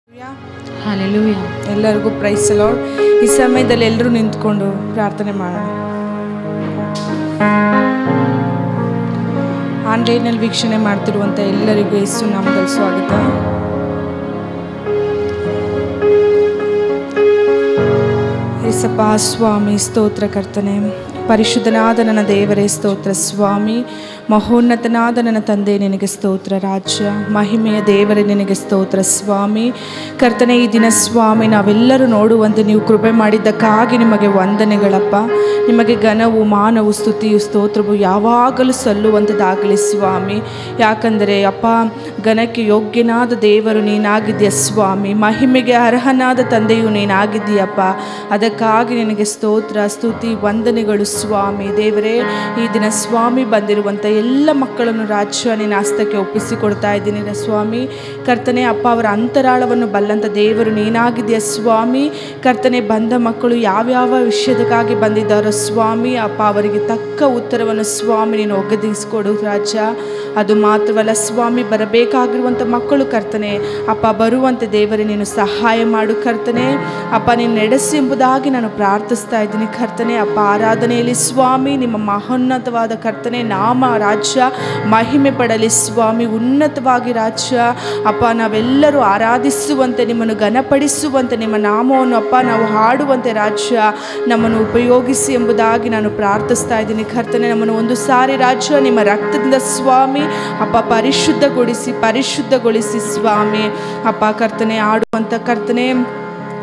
Hallelujah. ಎಲ್ಲರಿಗೂ price lord. ಈ ಸಮಯದಲ್ಲಿ ಎಲ್ಲರೂ ನಿಂತ್ಕೊಂಡು ಪ್ರಾರ್ಥನೆ ಮಾಡೋಣ. ಆನ್ಲೈನಲ್ಲಿ ವೀಕ್ಷಣೆ ಮಾಡ್ತಿರುವಂಥ ಎಲ್ಲರಿಗೂ ಯೇಸು ನಾಮದಲ್ಲಿ ಸ್ವಾಗತ. ಯೇಸಪ್ಪ ಸ್ವಾಮಿ, ಸ್ತೋತ್ರ ಕರ್ತನೆ. ಪರಿಶುದ್ಧನಾದ ನನ್ನ ದೇವರೇ ಸ್ತೋತ್ರ ಸ್ವಾಮಿ. ಮಹೋನ್ನತನಾದ ನನ್ನ ತಂದೆ ನಿನಗೆ ಸ್ತೋತ್ರ ರಾಜ್ಯ. ಮಹಿಮೆಯ ದೇವರೇ ನಿನಗೆ ಸ್ತೋತ್ರ ಸ್ವಾಮಿ. ಕರ್ತನೆ, ಈ ದಿನ ಸ್ವಾಮಿ ನಾವೆಲ್ಲರೂ ನೋಡುವಂತೆ ನೀವು ಕೃಪೆ ಮಾಡಿದ್ದಕ್ಕಾಗಿ ನಿಮಗೆ ವಂದನೆಗಳಪ್ಪ. ನಿಮಗೆ ಘನವು ಮಾನವು ಸ್ತುತಿಯು ಸ್ತೋತ್ರವು ಯಾವಾಗಲೂ ಸಲ್ಲುವಂಥದ್ದಾಗಲಿ ಸ್ವಾಮಿ. ಯಾಕಂದರೆ ಅಪ್ಪ, ಘನಕ್ಕೆ ಯೋಗ್ಯನಾದ ದೇವರು ನೀನಾಗಿದ್ದೀಯ ಸ್ವಾಮಿ. ಮಹಿಮೆಗೆ ಅರ್ಹನಾದ ತಂದೆಯು ನೀನಾಗಿದ್ದೀಯಪ್ಪ. ಅದಕ್ಕಾಗಿ ನಿನಗೆ ಸ್ತೋತ್ರ ಸ್ತುತಿ ವಂದನೆಗಳು ಸ್ವಾಮಿ. ದೇವರೇ, ಈ ದಿನ ಸ್ವಾಮಿ ಬಂದಿರುವಂಥ ಎಲ್ಲ ಮಕ್ಕಳನ್ನು ರಾಜ್ಯ ನಿನ್ನ ಹಸ್ತಕ್ಕೆ ಒಪ್ಪಿಸಿಕೊಡ್ತಾ ಇದ್ದೀನಿ ಸ್ವಾಮಿ. ಕರ್ತನೆ ಅಪ್ಪ, ಅವರ ಅಂತರಾಳವನ್ನು ಬಲ್ಲಂಥ ದೇವರು ನೀನಾಗಿದೆಯಾ ಸ್ವಾಮಿ. ಕರ್ತನೆ, ಬಂದ ಮಕ್ಕಳು ಯಾವ್ಯಾವ ವಿಷಯದಕ್ಕಾಗಿ ಬಂದಿದ್ದಾರೋ ಸ್ವಾಮಿ ಅಪ್ಪ, ಅವರಿಗೆ ತಕ್ಕ ಉತ್ತರವನ್ನು ಸ್ವಾಮಿ ನೀನು ಒಗ್ಗದಿಸಿಕೊಡು ರಾಜ್ಯ. ಅದು ಮಾತ್ರವಲ್ಲ ಸ್ವಾಮಿ, ಬರಬೇಕಾಗಿರುವಂಥ ಮಕ್ಕಳು ಕರ್ತನೆ ಅಪ್ಪ ಬರುವಂತೆ ದೇವರೇ ನೀನು ಸಹಾಯ ಮಾಡು ಕರ್ತನೆ ಅಪ್ಪ. ನೀನು ನಡೆಸಿ ಎಂಬುದಾಗಿ ನಾನು ಪ್ರಾರ್ಥಿಸ್ತಾ ಇದ್ದೀನಿ ಕರ್ತನೆ ಅಪ್ಪ. ಆರಾಧನೆಯಲ್ಲಿ ಸ್ವಾಮಿ ನಿಮ್ಮ ಮಹೋನ್ನತವಾದ ಕರ್ತನೆ ನಾಮ ರಾಜ್ಯ ಮಹಿಮೆ ಪಡಲಿ ಸ್ವಾಮಿ. ಉನ್ನತವಾಗಿ ರಾಜ್ಯ ಅಪ್ಪ, ನಾವೆಲ್ಲರೂ ಆರಾಧಿಸುವಂತೆ, ನಿಮ್ಮನ್ನು ಘನಪಡಿಸುವಂತೆ, ನಿಮ್ಮ ನಾಮವನ್ನು ಅಪ್ಪ ನಾವು ಹಾಡುವಂತೆ ರಾಜ್ಯ ನಮ್ಮನ್ನು ಉಪಯೋಗಿಸಿ ಎಂಬುದಾಗಿ ನಾನು ಪ್ರಾರ್ಥಿಸ್ತಾ ಇದ್ದೀನಿ ಕರ್ತನೆ. ನಮ್ಮನ್ನು ಒಂದು ಸಾರಿ ರಾಜ್ಯ ನಿಮ್ಮ ರಕ್ತದಿಂದ ಸ್ವಾಮಿ ಅಪ್ಪ ಪರಿಶುದ್ಧಗೊಳಿಸಿ ಸ್ವಾಮಿ ಅಪ್ಪ. ಕರ್ತನೆ, ಆಡುವಂಥ ಕರ್ತನೆ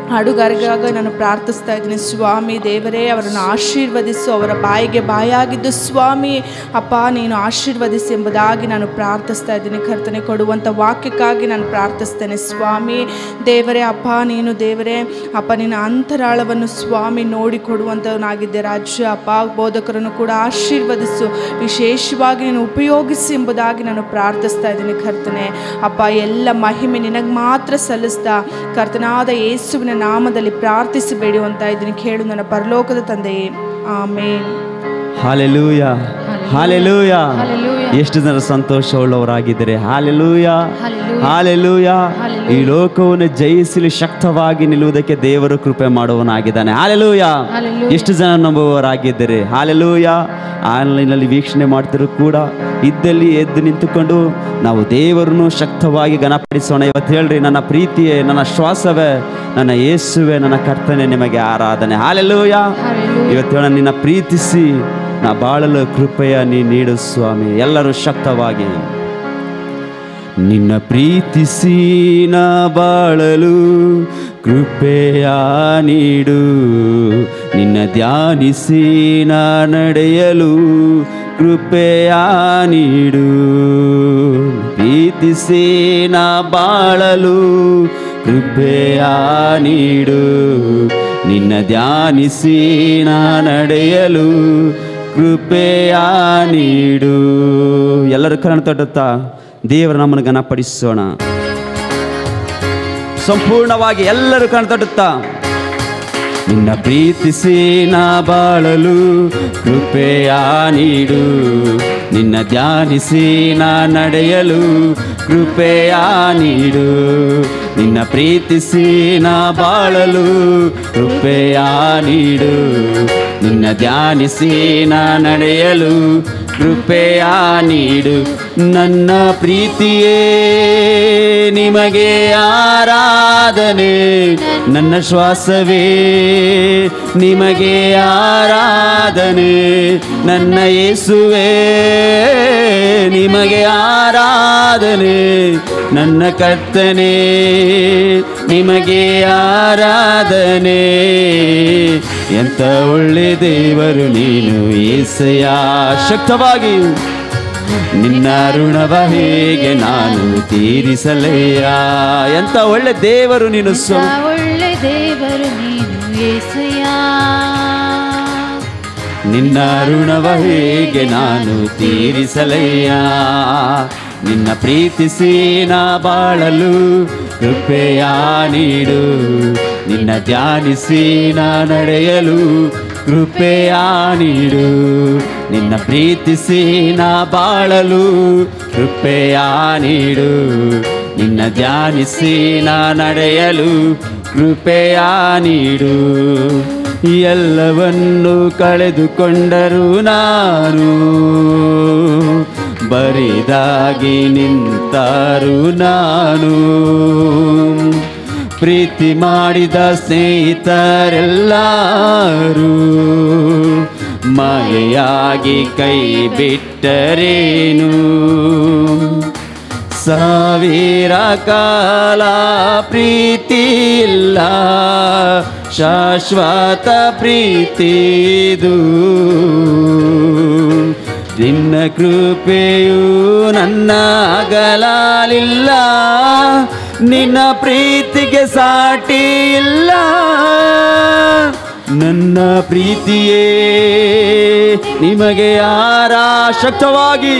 ಹಾಡುಗಾರಿಗಾಗಿ ನಾನು ಪ್ರಾರ್ಥಿಸ್ತಾ ಇದ್ದೀನಿ ಸ್ವಾಮಿ. ದೇವರೇ, ಅವರನ್ನು ಆಶೀರ್ವದಿಸು. ಅವರ ಬಾಯಿಗೆ ಬಾಯಾಗಿದ್ದು ಸ್ವಾಮಿ ಅಪ್ಪ ನೀನು ಆಶೀರ್ವದಿಸಿ ಎಂಬುದಾಗಿ ನಾನು ಪ್ರಾರ್ಥಿಸ್ತಾ ಇದ್ದೀನಿ ಕರ್ತನೆ. ಕೊಡುವಂಥ ವಾಕ್ಯಕ್ಕಾಗಿ ನಾನು ಪ್ರಾರ್ಥಿಸ್ತೇನೆ ಸ್ವಾಮಿ. ದೇವರೇ ಅಪ್ಪ, ನೀನು ದೇವರೇ ಅಪ್ಪ ನಿನ್ನ ಅಂತರಾಳವನ್ನು ಸ್ವಾಮಿ ನೋಡಿ ಕೊಡುವಂಥವನಾಗಿದ್ದೆ ರಾಜ್ಯ ಅಪ್ಪ. ಬೋಧಕರನ್ನು ಕೂಡ ಆಶೀರ್ವದಿಸು, ವಿಶೇಷವಾಗಿ ನೀನು ಉಪಯೋಗಿಸಿ ಎಂಬುದಾಗಿ ನಾನು ಪ್ರಾರ್ಥಿಸ್ತಾ ಇದ್ದೀನಿ ಕರ್ತನೆ ಅಪ್ಪ. ಎಲ್ಲ ಮಹಿಮೆ ನಿನಗೆ ಮಾತ್ರ ಸಲ್ಲಿಸ್ತಾ ಕರ್ತನಾದ ಯೇಸುವಿನ ನಾಮದಲ್ಲಿ ಪ್ರಾರ್ಥಿಸಿ ಬೇಡುವಂತ ಇದ್ದೀನಿ ಕೇಳು ನನ್ನ ಪರಲೋಕದ ತಂದೆಯೇ, ಆಮೇನ್. Hallelujah, hallelujah. ಎಷ್ಟು ಜನ ಸಂತೋಷವುಳ್ಳವರಾಗಿದ್ದಾರೆ. Hallelujah, hallelujah. ಈ ಲೋಕವನ್ನು ಜಯಿಸಲು ಶಕ್ತವಾಗಿ ನಿಲ್ಲುವುದಕ್ಕೆ ದೇವರು ಕೃಪೆ ಮಾಡುವನಾಗಿದ್ದಾನೆ. ಹಾಲೆಲೂಯಾ. ಎಷ್ಟು ಜನ ನಂಬುವವರಾಗಿದ್ದಾರೆ. ಹಾಲೆಲೂಯಾ. ಆನ್ಲೈನಲ್ಲಿ ವೀಕ್ಷಣೆ ಮಾಡ್ತಿರೋ ಕೂಡ ಇದ್ದಲ್ಲಿ ಎದ್ದು ನಿಂತುಕೊಂಡು ನಾವು ದೇವರನ್ನು ಶಕ್ತವಾಗಿ ಘನಪಡಿಸೋಣ. ಇವತ್ತು ಹೇಳ್ರಿ, ನನ್ನ ಪ್ರೀತಿಯೇ, ನನ್ನ ಶ್ವಾಸವೇ, ನನ್ನ ಯೇಸುವೆ, ನನ್ನ ಕರ್ತನೆ, ನಿಮಗೆ ಆರಾಧನೆ. ಹಾಲೆಲೂಯಾ. ಇವತ್ತು ಹೇಳ, ನಿನ್ನ ಪ್ರೀತಿಸಿ ನಾ ಬಾಳಲು ಕೃಪೆಯ ನೀಡು ಸ್ವಾಮಿ. ಎಲ್ಲರೂ ಶಕ್ತವಾಗಿ ನಿನ್ನ ಪ್ರೀತಿಸಿ ನಾ ಬಾಳಲು ಕೃಪೆಯ ನೀಡು, ನಿನ್ನ ಧ್ಯಾನಿಸಿ ನಾ ನಡೆಯಲು ಕೃಪೆಯ ನೀಡು. ಪ್ರೀತಿಸಿ ನಾ ಬಾಳಲು ಕೃಪೆಯ ನೀಡು, ನಿನ್ನ ಧ್ಯಾನಿಸಿ ನಾ ನಡೆಯಲು ಕೃಪೆಯ ನೀಡು. ಎಲ್ಲರೂ ಕಣ್ಣು ತೊಟ್ಟುತ್ತಾ ದೇವರ ನಮ್ಮನ್ನು ಘನಪಡಿಸೋಣ. ಸಂಪೂರ್ಣವಾಗಿ ಎಲ್ಲರೂ ಕಣ್ಣು ತೊಟ್ಟುತ್ತಾ ನಿನ್ನ ಪ್ರೀತಿಸಿ ನಾ ಬಾಳಲು ಕೃಪೆಯ ನೀಡು, ನಿನ್ನ ಧ್ಯಾನಿಸಿ ನಾ ನಡೆಯಲು ಕೃಪೆಯ ನೀಡು. ನಿನ್ನ ಪ್ರೀತಿಸಿ ನಾ ಬಾಳಲು ಕೃಪೆಯ ನೀಡು, ನಿನ್ನ ಧ್ಯಾನಿಸಿ ನಾ ನಡೆಯಲು ಕೃಪೆಯ ನೀಡು. ನನ್ನ ಪ್ರೀತಿಯೇ ನಿಮಗೆ ಆರಾಧನೆ, ನನ್ನ ಶ್ವಾಸವೇ ನಿಮಗೆ ಆರಾಧನೆ, ನನ್ನ ಯೇಸುವೇ ನಿಮಗೆ ಆರಾಧನೆ, ನನ್ನ ಕರ್ತನೇ ನಿಮಗೆ ಆರಾಧನೆ. ಎಂತ ಒಳ್ಳೆ ದೇವರು ನೀನು యేసయ్య. ಶಕ್ತವಾಗಿ ನಿನ್ನ ಋಣವ ಹೇಗೆ ನಾನು ತೀರಿಸಲೆಯ. ಎಂತ ಒಳ್ಳೆ ದೇವರು ನೀನು, ಒಳ್ಳೆ ದೇವರು ನೀನು యేసయ్య. ನಿನ್ನ ಋಣವ ಹೇಗೆ ನಾನು ತೀರಿಸಲೆಯ. ನಿನ್ನ ಪ್ರೀತಿಸಿ ನಾ ಬಾಳಲು ಕೃಪೆಯ ನೀಡು, ನಿನ್ನ ಧ್ಯಾನಿಸಿ ನಾ ನಡೆಯಲು ಕೃಪೆಯ ನೀಡು. ನಿನ್ನ ಪ್ರೀತಿಸಿ ನಾ ಬಾಳಲು ಕೃಪೆಯ ನೀಡು. ನಿನ್ನ ಧ್ಯಾನಿಸಿ ನಾ ನಡೆಯಲು ಕೃಪೆಯ ನೀಡು. ಎಲ್ಲವನ್ನು ಕಳೆದುಕೊಂಡರೂ ನಾನು ಬರಿದಾಗಿ ನಿಂತಾರು ನಾನು. ಪ್ರೀತಿ ಮಾಡಿದ ಸ್ನೇಹಿತರೆಲ್ಲರೂ ಮಾಯೆಯಾಗಿ ಕೈ ಬಿಟ್ಟರೇನು. ಸಾವಿರ ಕಾಲ ಪ್ರೀತಿ ಇಲ್ಲ, ಶಾಶ್ವತ ಪ್ರೀತಿದು. ನಿನ್ನ ಕೃಪೆಯು ನನ್ನ ಅಗಲಾಲಿಲ್ಲ, ನಿನ್ನ ಪ್ರೀತಿಗೆ ಸಾಟಿ ಇಲ್ಲ. ನನ್ನ ಪ್ರೀತಿಯೇ ನಿಮಗೆ ಯಾರ ಶಕ್ತವಾಗಿ,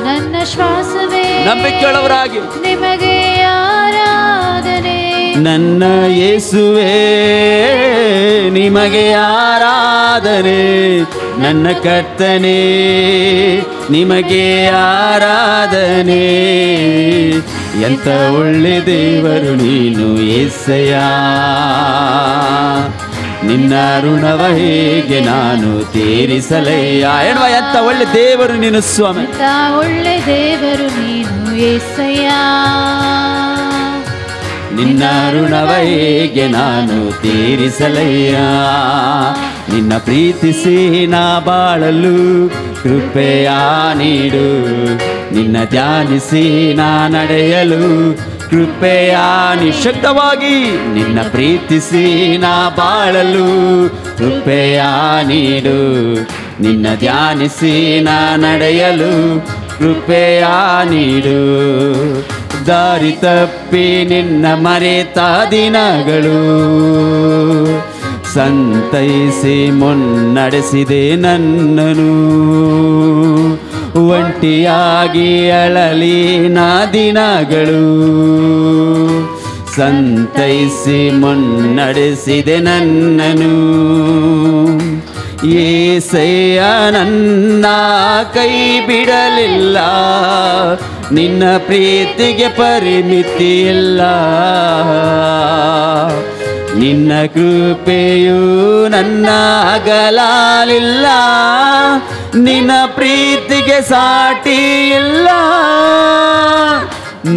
ನನ್ನ ಶ್ವಾಸವೇ ನಂಬಿಕೆಯುಳ್ಳವರಾಗಿ ನಿಮಗೆ ಆರಾಧನೆ. ನನ್ನ ಯೇಸುವೇ ನಿಮಗೆ ಆರಾಧನೆ. ನನ್ನ ಕರ್ತನೇ ನಿಮಗೆ ಆರಾಧನೆ. ಎಂತ ಒಳ್ಳೆ ದೇವರು ನೀನು యేసయ్య. ನಿನ್ನ ಋಣವ ಹೇಗೆ ನಾನು ತೀರಿಸಲಯ್ಯ. ಹೇಳುವ ಎಂತ ಒಳ್ಳೆ ದೇವರು ನೀನು ಸ್ವಾಮಿ. ಎಂತ ಒಳ್ಳೆ ದೇವರು ನೀನು యేసయ్య. ನಿನ್ನ ಋಣವ ಹೇಗೆ ನಾನು ತೀರಿಸಲಯ್ಯ. ನಿನ್ನ ಪ್ರೀತಿಸಿ ನಾ ಬಾಳಲು ಕೃಪೆಯ ನೀಡು. ನಿನ್ನ ಧ್ಯಾನಿಸಿ ನಾ ನಡೆಯಲು ಕೃಪೆಯ ನಿಶಕ್ತವಾಗಿ. ನಿನ್ನ ಪ್ರೀತಿಸಿ ನಾ ಬಾಳಲು ಕೃಪೆಯ ನೀಡು. ನಿನ್ನ ಧ್ಯಾನಿಸಿ ನಾ ನಡೆಯಲು ಕೃಪೆಯ ನೀಡು. ದಾರಿ ತಪ್ಪಿ ನಿನ್ನ ಮರೆತ ದಿನಗಳು ಸಂತೈಸಿ ಮುನ್ನಡೆಸಿದೆ ನನ್ನನು. ಒಂಟಿಯಾಗಿ ಅಳಲಿ ನಾ ದಿನಗಳು ಸಂತೈಸಿ ಮುನ್ನಡೆಸಿದೆ ನನ್ನನು. యేసయ్య ನನ್ನ ಕೈ ಬಿಡಲಿಲ್ಲ, ನಿನ್ನ ಪ್ರೀತಿಗೆ ಪರಿಮಿತಿ ಇಲ್ಲ. ನಿನ್ನ ಕೃಪೆಯು ನನ್ನ ಅಗಲಾಲಿಲ್ಲ, ನಿನ್ನ ಪ್ರೀತಿಗೆ ಸಾಟಿ ಇಲ್ಲ.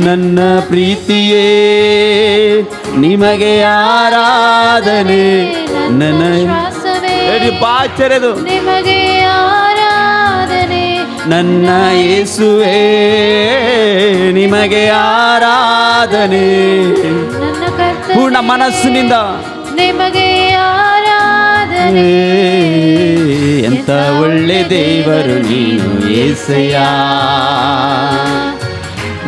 ನನ್ನ ಪ್ರೀತಿಯೇ ನಿಮಗೆ ಆರಾಧನೆ. ನನ್ನ ಬಾಚರೆದು ನಿಮಗೆ ಆರಾಧನೆ. ನನ್ನ ಯೇಸುವೇ ನಿಮಗೆ ಆರಾಧನೆ. ನನ್ನ ಕರ್ತನೇ ಪೂರ್ಣ ಮನಸ್ಸಿನಿಂದ ನಿಮಗೆ ಆರಾಧನೆ. ಎಂತ ಒಳ್ಳೆ ದೇವರು ನೀನು యేసయ్య.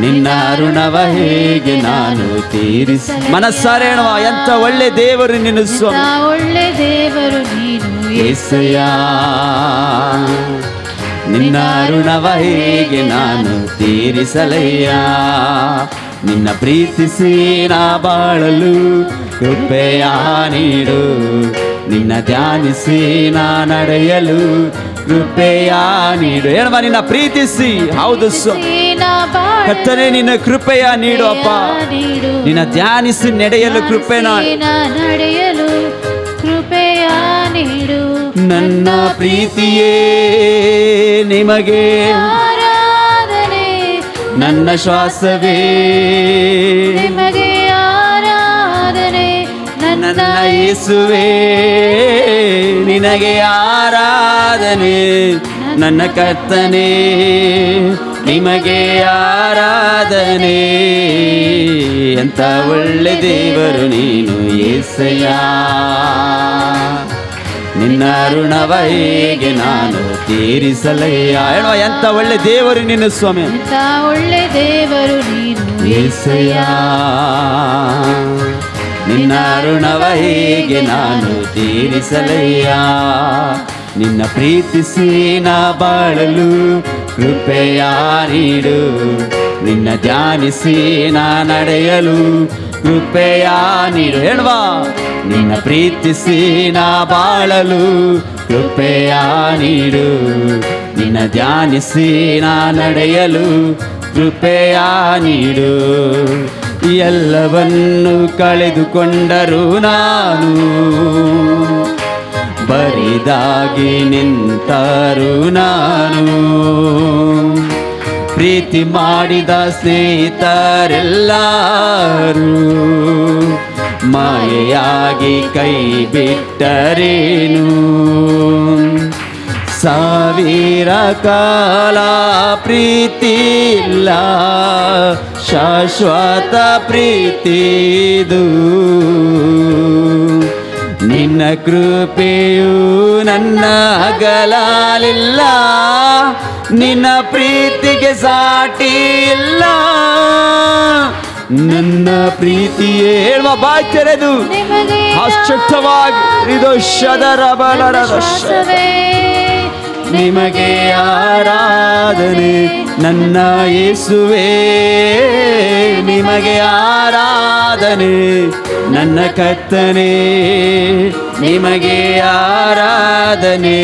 ನಿನ್ನ ಋಣವ ಹೇಗೆ ನಾನು ತೀರಿಸ. ಮನಸ್ಸಾರೆ ಹೇಳುವ ಎಂತ ಒಳ್ಳೆ ದೇವರು ನೀನು ಸ್ವಾಮಿ. ಎಂತ ಒಳ್ಳೆ ದೇವರು ನೀನು యేసయ్య. ನಿನ್ನ ಋಣವ ಹೇಗೆ ನಾನು ತೀರಿಸಲಯ್ಯ. ನಿನ್ನ ಪ್ರೀತಿಸಿ ನಾ ಬಾಳಲು ಕೃಪೆಯ ನೀಡು. ನಿನ್ನ ಧ್ಯಾನಿಸಿ ನಾ ನಡೆಯಲು ಕೃಪೆಯ ನೀಡು. ಹೇಳುವ ನಿನ್ನ ಪ್ರೀತಿಸಿ. ಹೌದು ಕರ್ತನೇ ನಿನ್ನ ಕೃಪೆಯ ನೀಡು ಅಪ್ಪ. ನಿನ್ನ ಧ್ಯಾನಿಸಿ ನಡೆಯಲು ಕೃಪೆ ನಡೆಯಲು ಕೃಪೆಯ ನೀಡು. ನನ್ನ ಪ್ರೀತಿಯೇ ನಿಮಗೆ ಆರಾಧನೆ. ನನ್ನ ಶ್ವಾಸವೇ ನಿಮಗೆ ಆರಾಧನೆ. ನನ್ನ ಯೇಸುವೇ ನಿನಗೆ ಆರಾಧನೆ. ನನ್ನ ಕರ್ತನೇ ನಿಮಗೆ ಆರಾಧನೆ. ಎಂತ ಒಳ್ಳೆ ದೇವರು ನೀನು యేసయ్య. ನಿನ್ನ ಋಣವ ಹೇಗೆ ನಾನು ತೀರಿಸಲಯ್ಯ. ಹೇಳುವ ಎಂತ ಒಳ್ಳೆ ದೇವರು ನೀನು ಸ್ವಾಮಿ. ಎಂತ ಒಳ್ಳೆ ದೇವರು ನೀನು యేసయ్య. ನಿನ್ನ ಋಣವ ಹೇಗೆ ನಾನು ತೀರಿಸಲಯ್ಯ. ನಿನ್ನ ಪ್ರೀತಿಸಿ ನಾ ಬಾಳಲು ಕೃಪೆಯ ನೀಡು. ನಿನ್ನ ಧ್ಯಾನಿಸಿ ನಾ ನಡೆಯಲು ಕೃಪೆಯ ನೀಡು. ಹೇಳುವ ನಿನ್ನ ಪ್ರೀತಿಸಿ ನಾ ಬಾಳಲು ಕೃಪೆಯ ನೀಡು. ನಿನ್ನ ಧ್ಯಾನಿಸಿ ನಾ ನಡೆಯಲು ಕೃಪೆಯ ನೀಡು. ಎಲ್ಲವನ್ನು ಕಳೆದುಕೊಂಡರೂ ನಾನು ಬರಿದಾಗಿ ನಿಂತರು ನಾನು. ಪ್ರೀತಿ ಮಾಡಿದ ಸ್ನೇಹಿತರೆಲ್ಲರೂ ಮಾಯೆಯಾಗಿ ಕೈ ಬಿಟ್ಟರೇನು. ಸಾವಿರ ಕಾಲ ಪ್ರೀತಿ ಇಲ್ಲ, ಶಾಶ್ವತ ಪ್ರೀತಿದು. ನಿನ್ನ ಕೃಪೆಯು ನನ್ನ ಅಗಲಾಲಿಲ್ಲ, ನಿನ್ನ ಪ್ರೀತಿಗೆ ಸಾಟಿ ಇಲ್ಲ. ನನ್ನ ಪ್ರೀತಿಯೇ ಹೇಳುವ ಬಾಯಿ ತೆರೆದು ಅಶ್ಚವಾಗಿ ಇದು ಶದರ ಬಲರದ ನಿಮಗೆ ಆರಾಧನೆ ನನ್ನ ಯೇಸುವೇ, ನಿಮಗೆ ಆರಾಧನೆ ನನ್ನ ಕರ್ತನೇ, ನಿಮಗೆ ಆರಾಧನೆ.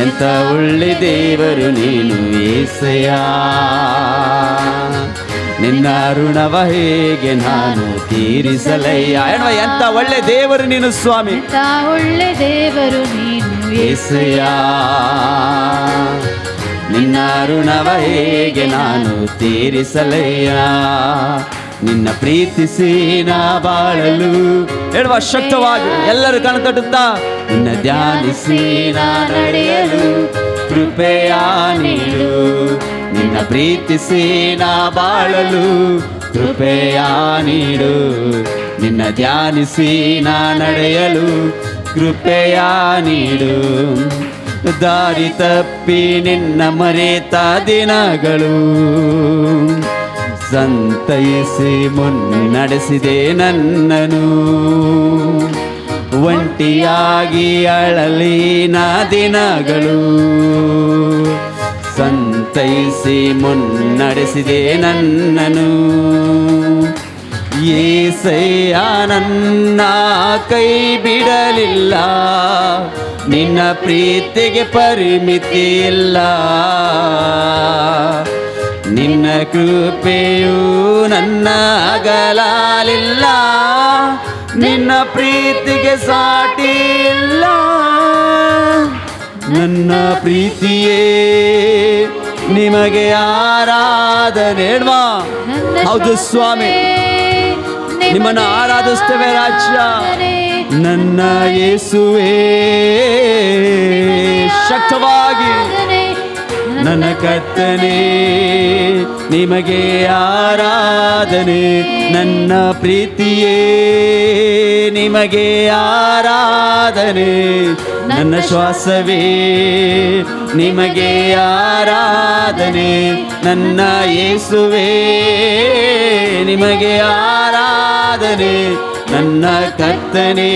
ಎಂತ ಒಳ್ಳೆ ದೇವರು ನೀನು యేసయ్య. ನಿನ್ನ ಋಣವ ಹೇಗೆ ನಾನು ತೀರಿಸಲಯ್ಯ. ಎಂತ ಒಳ್ಳೆ ದೇವರು ನೀನು ಸ್ವಾಮಿ, ಎಂತ ಒಳ್ಳೆ ದೇವರು ನೀನು యేసయ్య. ನಿನ್ನ ಋಣವ ಹೇಗೆ ನಾನು ತೀರಿಸಲಯ್ಯ. ನಿನ್ನ ಪ್ರೀತಿಸಿ ನಾ ಬಾಳಲು ಹೇಳುವ ಶಕ್ತವಾಗಿ ಎಲ್ಲರೂ ಕಣ್ತಟ್ಟುತ್ತಾ ನಿನ್ನ ಧ್ಯಾನಿಸಿ ನಾ ನಡೆಯಲು ಕೃಪೆಯ ನೀಡು. ನಿನ್ನ ಪ್ರೀತಿಸಿ ನಾ ಬಾಳಲು ಕೃಪೆಯ ನೀಡು. ನಿನ್ನ ಧ್ಯಾನಿಸಿ ನಾ ನಡೆಯಲು ಕೃಪೆಯ ನೀಡು. ದಾರಿ ತಪ್ಪಿ ನಿನ್ನ ಮರೆತ ದಿನಗಳು ಸಂತೈಸಿ ಮುನ್ನಡೆಸಿದೆ ನನ್ನನು. ಒಂಟಿಯಾಗಿ ಅಳಲಿನ ದಿನಗಳು ಸಂತೈಸಿ ಮುನ್ನಡೆಸಿದೆ ನನ್ನನು. యేసయ్య ನನ್ನ ಕೈ ಬಿಡಲಿಲ್ಲ, ನಿನ್ನ ಪ್ರೀತಿಗೆ ಪರಿಮಿತಿ ಇಲ್ಲ. ನಿನ್ನ ಕೃಪೆಯು ನನ್ನ ಅಗಲಾಲಿಲ್ಲ, ನಿನ್ನ ಪ್ರೀತಿಗೆ ಸಾಟಿ ಇಲ್ಲ. ನನ್ನ ಪ್ರೀತಿಯೇ ನಿಮಗೆ ಆರಾಧನೆ. ಹೌದು ಸ್ವಾಮಿ, ನಿಮ್ಮನ್ನು ಆರಾಧಿಸ್ತೇವೆ ರಾಜ್ಯ. ನನ್ನ ಯೇಸುವೇ ಶಕ್ತವಾಗಿ ನನ್ನ ಕರ್ತನೇ, ನಿಮಗೆ ಆರಾಧನೆ. ನನ್ನ ಪ್ರೀತಿಯೇ ನಿಮಗೆ ಆರಾಧನೆ. ನನ್ನ ಶ್ವಾಸವೇ ನಿಮಗೆ ಆರಾಧನೆ. ನನ್ನ ಯೇಸುವೇ ನಿಮಗೆ ಆರಾಧನೆ. ನನ್ನ ಕರ್ತನೇ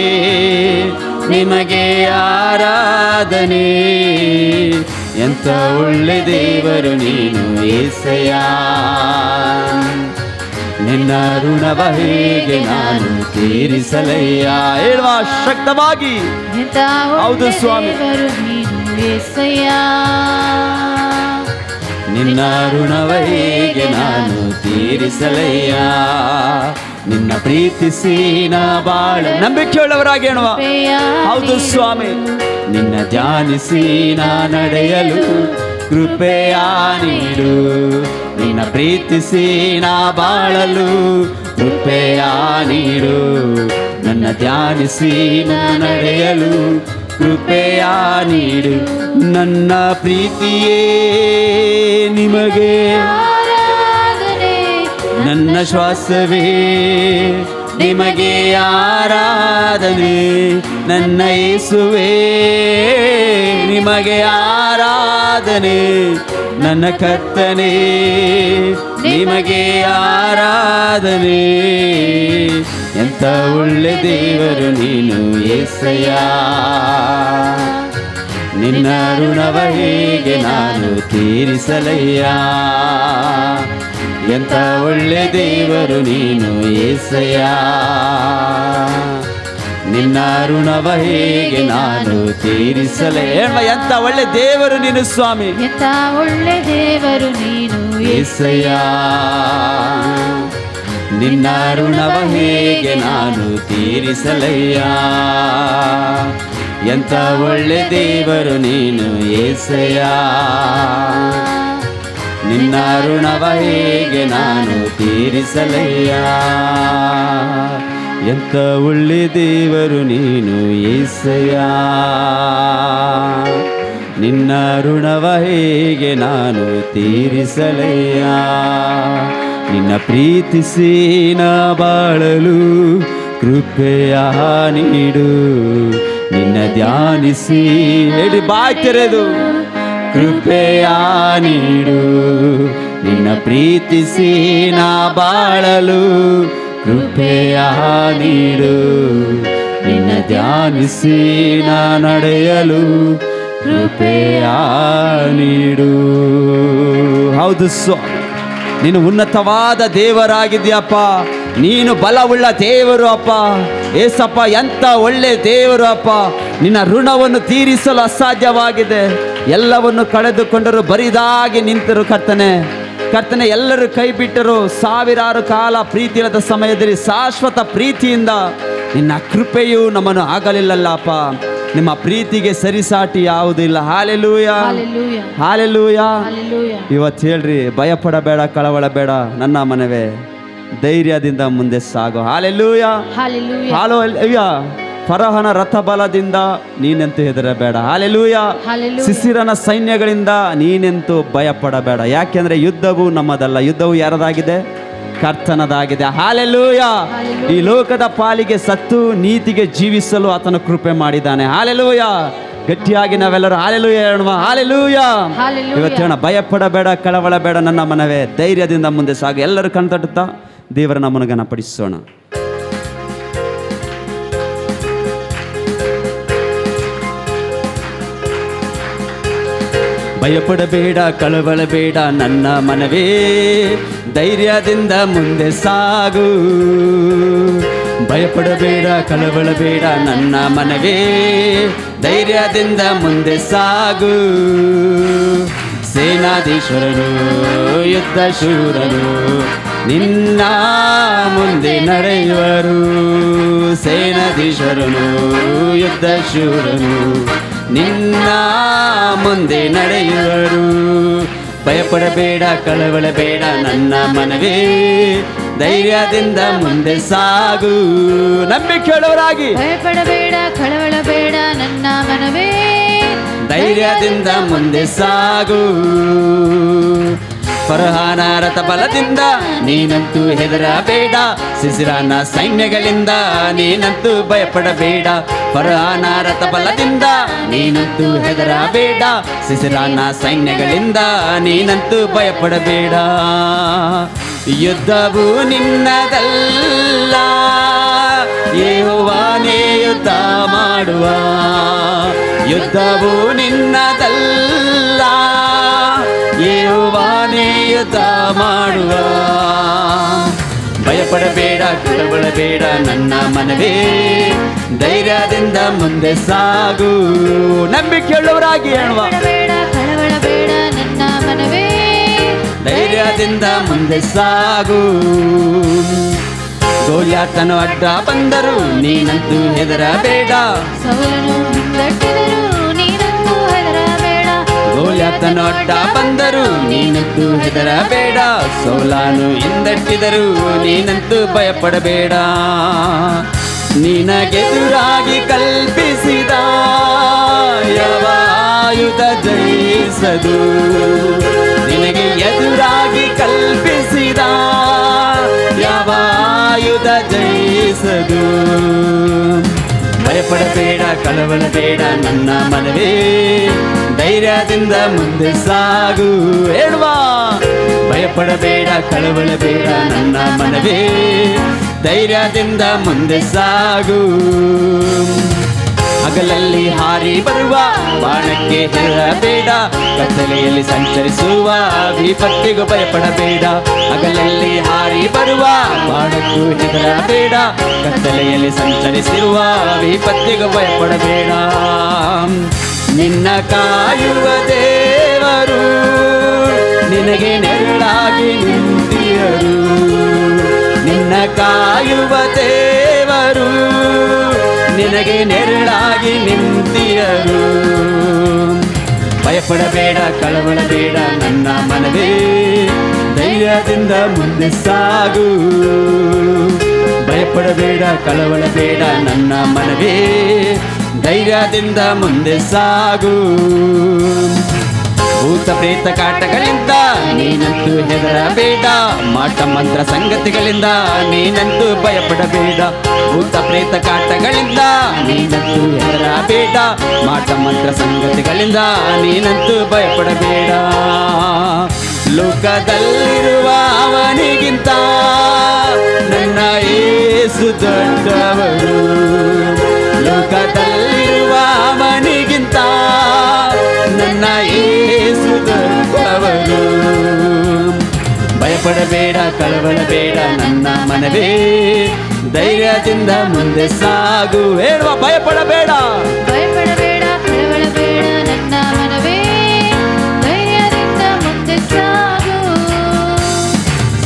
ನಿಮಗೆ ಆರಾಧನೆ. ಎಂತ ಒಳ್ಳೆ ದೇವರು ನೀನು యేసయ్య. ನಿನ್ನ ಋಣವ ಹೇಗೆ ನಾನು ತೀರಿಸಲಯ್ಯ. ಹೇಳುವ ಶಕ್ತವಾಗಿ. ಹೌದು ಸ್ವಾಮಿ, యేసయ్య. ನಿನ್ನ ಋಣವ ಹೇಗೆ ನಾನು ತೀರಿಸಲಯ್ಯ. ನಿನ್ನ ಪ್ರೀತಿಸಿ ನಾ ಬಾಳ ನಂಬಿಕೆಯುಳ್ಳವರಾಗಿ ಹೇಳುವ. ಹೌದು ಸ್ವಾಮಿ, ನಿನ್ನ ಧ್ಯಾನಿಸಿ ನಾ ನಡೆಯಲು ಕೃಪೆಯ ನೀಡು. ನಿನ್ನ ಪ್ರೀತಿಸಿ ನಾ ಬಾಳಲು ಕೃಪೆಯ ನೀಡು. ನನ್ನ ಧ್ಯಾನಿಸಿ ನಾ ನಡೆಯಲು ಕೃಪೆಯ ನೀಡು. ನನ್ನ ಪ್ರೀತಿಯೇ ನಿಮಗೆ ನನ್ನ ಶ್ವಾಸವೇ ನಿಮಗೆ ಆರಾಧನೆ. ನನ್ನ ಯೇಸುವೇ ನಿಮಗೆ ಆರಾಧನೆ. ನನ್ನ ಕರ್ತನೇ ನಿಮಗೆ ಆರಾಧನೆ. ಎಂತ ಒಳ್ಳೆ ದೇವರು ನೀನು యేసయ్య. ನಿನ್ನ ಋಣವ ಹೇಗೆ ನಾನು ತೀರಿಸಲಯ್ಯ. ಎಂತ ಒಳ್ಳೆ ದೇವರು ನೀನು యేసయ్య. ನಿನ್ನ ಋಣವ ಹೇಗೆ ನಾನು ತೀರಿಸಲೇ. ಎಂತ ಒಳ್ಳೆ ದೇವರು ನೀನು ಸ್ವಾಮಿ, ಎಂತ ಒಳ್ಳೆ ದೇವರು ನೀನು యేసయ్య. ನಿನ್ನ ಋಣವ ಹೇಗೆ ನಾನು ತೀರಿಸಲಯ್ಯ. ಎಂತ ಒಳ್ಳೆ ದೇವರು ನೀನು యేసయ్య. ನಿನ್ನ ಋಣವ ಹೇಗೆ ನಾನು ತೀರಿಸಲಯ್ಯ. ಎಂತ ಒಳ್ಳೆ ದೇವರು ನೀನು యేసయ్య. ನಿನ್ನ ಋಣವ ಹೇಗೆ ನಾನು ತೀರಿಸಲಯ್ಯ. ನಿನ್ನ ಪ್ರೀತಿಸಿ ನಾ ಬಾಳಲು ಕೃಪೆಯ ನೀಡು. ನಿನ್ನ ಧ್ಯಾನಿಸಿ ಹೇಳಿ ಬಾಯ್ ತೆರೆದು ಕೃಪೆಯ ನೀಡು. ನಿನ್ನ ಪ್ರೀತಿಸಿ ನಾ ಬಾಳಲು ಕೃಪೆಯ ನೀಡು. ನಿನ್ನ ಧ್ಯಾನಿಸಿ ನಾ ನಡೆಯಲು ಕೃಪೆಯ ನೀಡು. ಹೌದು ಸ್ವಾಮಿ, ನೀನು ಉನ್ನತವಾದ ದೇವರಾಗಿದ್ಯಪ್ಪ. ನೀನು ಬಲವುಳ್ಳ ದೇವರು ಅಪ್ಪ. ಏಸಪ್ಪ, ಎಂಥ ಒಳ್ಳೆ ದೇವರು ಅಪ್ಪ. ನಿನ್ನ ಋಣವನ್ನು ತೀರಿಸಲು ಅಸಾಧ್ಯವಾಗಿದೆ. ಎಲ್ಲವನ್ನು ಕಳೆದುಕೊಂಡರು, ಬರಿದಾಗಿ ನಿಂತರು ಕರ್ತನೆ. ಕರ್ತನೆ, ಎಲ್ಲರೂ ಕೈ ಬಿಟ್ಟರು. ಸಾವಿರಾರು ಕಾಲ ಪ್ರೀತಿ ಇಲ್ಲದ ಸಮಯದಲ್ಲಿ ಶಾಶ್ವತ ಪ್ರೀತಿಯಿಂದ ನಿನ್ನ ಕೃಪೆಯು ನಮ್ಮನ್ನು ಆಗಲಿಲ್ಲಲ್ಲಪ್ಪ. ನಿಮ್ಮ ಪ್ರೀತಿಗೆ ಸರಿಸಾಟಿ ಯಾವುದಿಲ್ಲ. Hallelujah, hallelujah. ಇವತ್ತು ಹೇಳ್ರಿ, ಭಯಪಡಬೇಡ, ಕಳವಳಬೇಡ ನನ್ನ ಮನವೇ, ಧೈರ್ಯದಿಂದ ಮುಂದೆ ಸಾಗು. Hallelujah, hallelujah. ಫರೋಹನ ರಥಬಲದಿಂದ ನೀನೆಂತೂ ಹೆದರಬೇಡ. ಹಾಲೆಲೂಯಾ. ಸಿಸಿರನ ಸೈನ್ಯಗಳಿಂದ ನೀನೆಂತೂ ಭಯಪಡಬೇಡ. ಯಾಕೆಂದ್ರೆ ಯುದ್ಧವು ನಮ್ಮದಲ್ಲ, ಯುದ್ಧವು ಯಾರದಾಗಿದೆ? ಕರ್ತನದಾಗಿದೆ. ಹಾಲೆಲೂಯಾ. ಈ ಲೋಕದ ಪಾಲಿಗೆ ಸತ್ತು ನೀತಿಗೆ ಜೀವಿಸಲು ಆತನು ಕೃಪೆ ಮಾಡಿದ್ದಾನೆ. ಹಾಲೆಲೂಯಾ. ಗಟ್ಟಿಯಾಗಿ ನಾವೆಲ್ಲರೂ ಹಾಲೆಲೂಯಾ ಹೇಳುವ. ಹಾಲೆಲೂಯಾ. ಇವತ್ತು ಹೇಳೋಣ, ಭಯಪಡಬೇಡ, ಕಳವಳಬೇಡ ನನ್ನ ಮನವೇ, ಧೈರ್ಯದಿಂದ ಮುಂದೆ ಸಾಗು. ಎಲ್ಲರೂ ಕಣ್ತಟ್ಟುತ್ತಾ ದೇವರ ನಮ್ಮನ್ನು ಘನಪಡಿಸೋಣ. ಭಯಪಡಬೇಡ, ಕಳವಳಬೇಡ ನನ್ನ ಮನವೇ, ಧೈರ್ಯದಿಂದ ಮುಂದೆ ಸಾಗು. ಭಯಪಡಬೇಡ, ಕಳವಳಬೇಡ ನನ್ನ ಮನವೇ, ಧೈರ್ಯದಿಂದ ಮುಂದೆ ಸಾಗು. ಸೇನಾಧೀಶ್ವರರು, ಯುದ್ಧ ಶೂರರು ನಿನ್ನ ಮುಂದೆ ನಡೆಯುವರು. ಸೇನಾಧೀಶ್ವರನು, ಯುದ್ಧ ಶೂರನು ನಿನ್ನ ಮುಂದೆ ನಡೆಯುವರು. ಭಯಪಡಬೇಡ, ಕಳವಳಬೇಡ ನನ್ನ ಮನವೇ, ಧೈರ್ಯದಿಂದ ಮುಂದೆ ಸಾಗು. ನಂಬಿಕೆಯುಳ್ಳವರಾಗಿ ಭಯಪಡಬೇಡ, ಕಳವಳಬೇಡ ನನ್ನ ಮನವೇ, ಧೈರ್ಯದಿಂದ ಮುಂದೆ ಸಾಗು. ಫರೋಹನ ರಥ ಬಲದಿಂದ ನೀನಂತೂ ಹೆದರಬೇಡ. ಸಿಸಿರನ ಸೈನ್ಯಗಳಿಂದ ನೀನಂತೂ ಭಯಪಡಬೇಡ. ಫರೋಹನ ರಥ ಬಲದಿಂದ ನೀನಂತೂ ಹೆದರಬೇಡ. ಸಿಸಿರನ ಸೈನ್ಯಗಳಿಂದ ನೀನಂತೂ ಭಯಪಡಬೇಡ. ಯುದ್ಧವು ನಿನ್ನದಲ್ಲ, ಯೆಹೋವನೇ ಯುದ್ಧ ಮಾಡುವ. ಯುದ್ಧವು ನಿನ್ನದಲ್ಲ, ಯೆಹೋವನೇ ಯುದ್ಧ ಮಾಡುವ. ಭಯಪಡಬೇಡ, ಕಳವಳಬೇಡ ನನ್ನ ಮನವೇ, ಧೈರ್ಯದಿಂದ ಮುಂದೆ ಸಾಗು. ನಂಬಿಕೆಯುಳ್ಳವರಾಗಿ ಹೇಳುವ. ಕಳವಳಬೇಡ ನನ್ನ ಮನವೇ, ಧೈರ್ಯದಿಂದ ಮುಂದೆ ಸಾಗು. ಗೋಲ್ಯಾತನು ಅಡ್ಡ ಬಂದರು ನೀನಂತೂ ಹೆದರಬೇಡ. ಸೌಲನು ಹಿಂದಟ್ಟಿದರು ನೀನಂತೂ ಹೆದರಬೇಡ. ಗೋಲ್ಯಾತನು ಅಡ್ಡ ಬಂದರು ನೀನಂತೂ ಹೆದರಬೇಡ. ಸೌಲನು ಹಿಂದಟ್ಟಿದರು ನೀನಂತೂ ಭಯಪಡಬೇಡ. ನಿನಗೆದುರಾಗಿ ಕಲ್ಪಿಸಿದ ಯಾವ ಆಯುಧ ಜಯಿಸದು. ನಿನಗೆ ಎದುರಾಗಿ ಕಲ್ಪಿಸಿದ ಯಾವ ಆಯುಧ ಜಯಿಸದು. ಭಯಪಡಬೇಡ, ಕಳವಳಬೇಡ ನನ್ನ ಮನವೇ, ಧೈರ್ಯದಿಂದ ಮುಂದೆ ಸಾಗು. ಹೇಳುವ. ಭಯಪಡಬೇಡ, ಕಳವಳಬೇಡ ನನ್ನ ಮನವೇ, ಧೈರ್ಯದಿಂದ ಮುಂದೆ ಸಾಗು. ಹಗಲಲ್ಲಿ ಹಾರಿ ಬರುವ ಬಾಣಕ್ಕೆ ಹೆದರಬೇಡ, ಕತ್ತಲೆಯಲ್ಲಿ ಸಂಚರಿಸುವ ವಿಪತ್ತಿಗೂ ಭಯಪಡಬೇಡ. ಹಗಲಲ್ಲಿ ಹಾರಿ ಬರುವ ಬಾಣಕ್ಕೂ ಹೆದರಬೇಡ, ಕತ್ತಲೆಯಲ್ಲಿ ಸಂಚರಿಸಿರುವ ವಿಪತ್ತಿಗೂ ಭಯಪಡಬೇಡ. ನಿನ್ನ ಕಾಯುವ ದೇವರು ನಿನಗೆ ನೆರಳಾಗಿ ನಿಂತಿಯರು. ನಿನ್ನ ಕಾಯುವ ದೇವರು ನಿನಗೆ ನೆರಳಾಗಿ ನಿಂತಿಯರು. ಭಯಪಡಬೇಡ, ಕಳವಳಬೇಡ ನನ್ನ ಮನವೇ, ಧೈರ್ಯದಿಂದ ಮುಂದೆ ಸಾಗು. ಭಯಪಡಬೇಡ, ಕಳವಳಬೇಡ ನನ್ನ ಮನವೇ, ಧೈರ್ಯದಿಂದ ಮುಂದೆ ಸಾಗು. ಭೂತ ಪ್ರೇತ ಕಾಟಗಳಿಂದ ನೀನಂತೂ ಹೆದರಬೇಡ, ಮಾಟ ಮಂತ್ರ ಸಂಗತಿಗಳಿಂದ ನೀನಂತೂ ಭಯಪಡಬೇಡ. ಭೂತ ಪ್ರೇತ ಕಾಟಗಳಿಂದ ನೀನಂತೂ ಹೆದರಬೇಡ, ಮಾಟ ಮಂತ್ರ ಸಂಗತಿಗಳಿಂದ ನೀನಂತೂ ಭಯಪಡಬೇಡ. ಲೋಕದಲ್ಲಿರುವ ಅವನಿಗಿಂತ ನನ್ನ ಯೇಸು ದೊಡ್ಡವರು. ಲೋಕದಲ್ಲಿರುವ ಅವನಿಗಿಂತ ನನ್ನ ಯೇಸು ದೊಡ್ಡವರು. ಭಯಪಡಬೇಡ, ಕಳವಳಬೇಡ ನನ್ನ ಮನವೇ, ಧೈರ್ಯದಿಂದ ಮುಂದೆ ಸಾಗು. ಹೇಳುವ ಭಯಪಡಬೇಡ, ಭಯಪಡಬೇಡ, ಕಳವಳಬೇಡ ನನ್ನ ಮನವೇ, ಧೈರ್ಯದಿಂದ ಮುಂದೆ ಸಾಗು.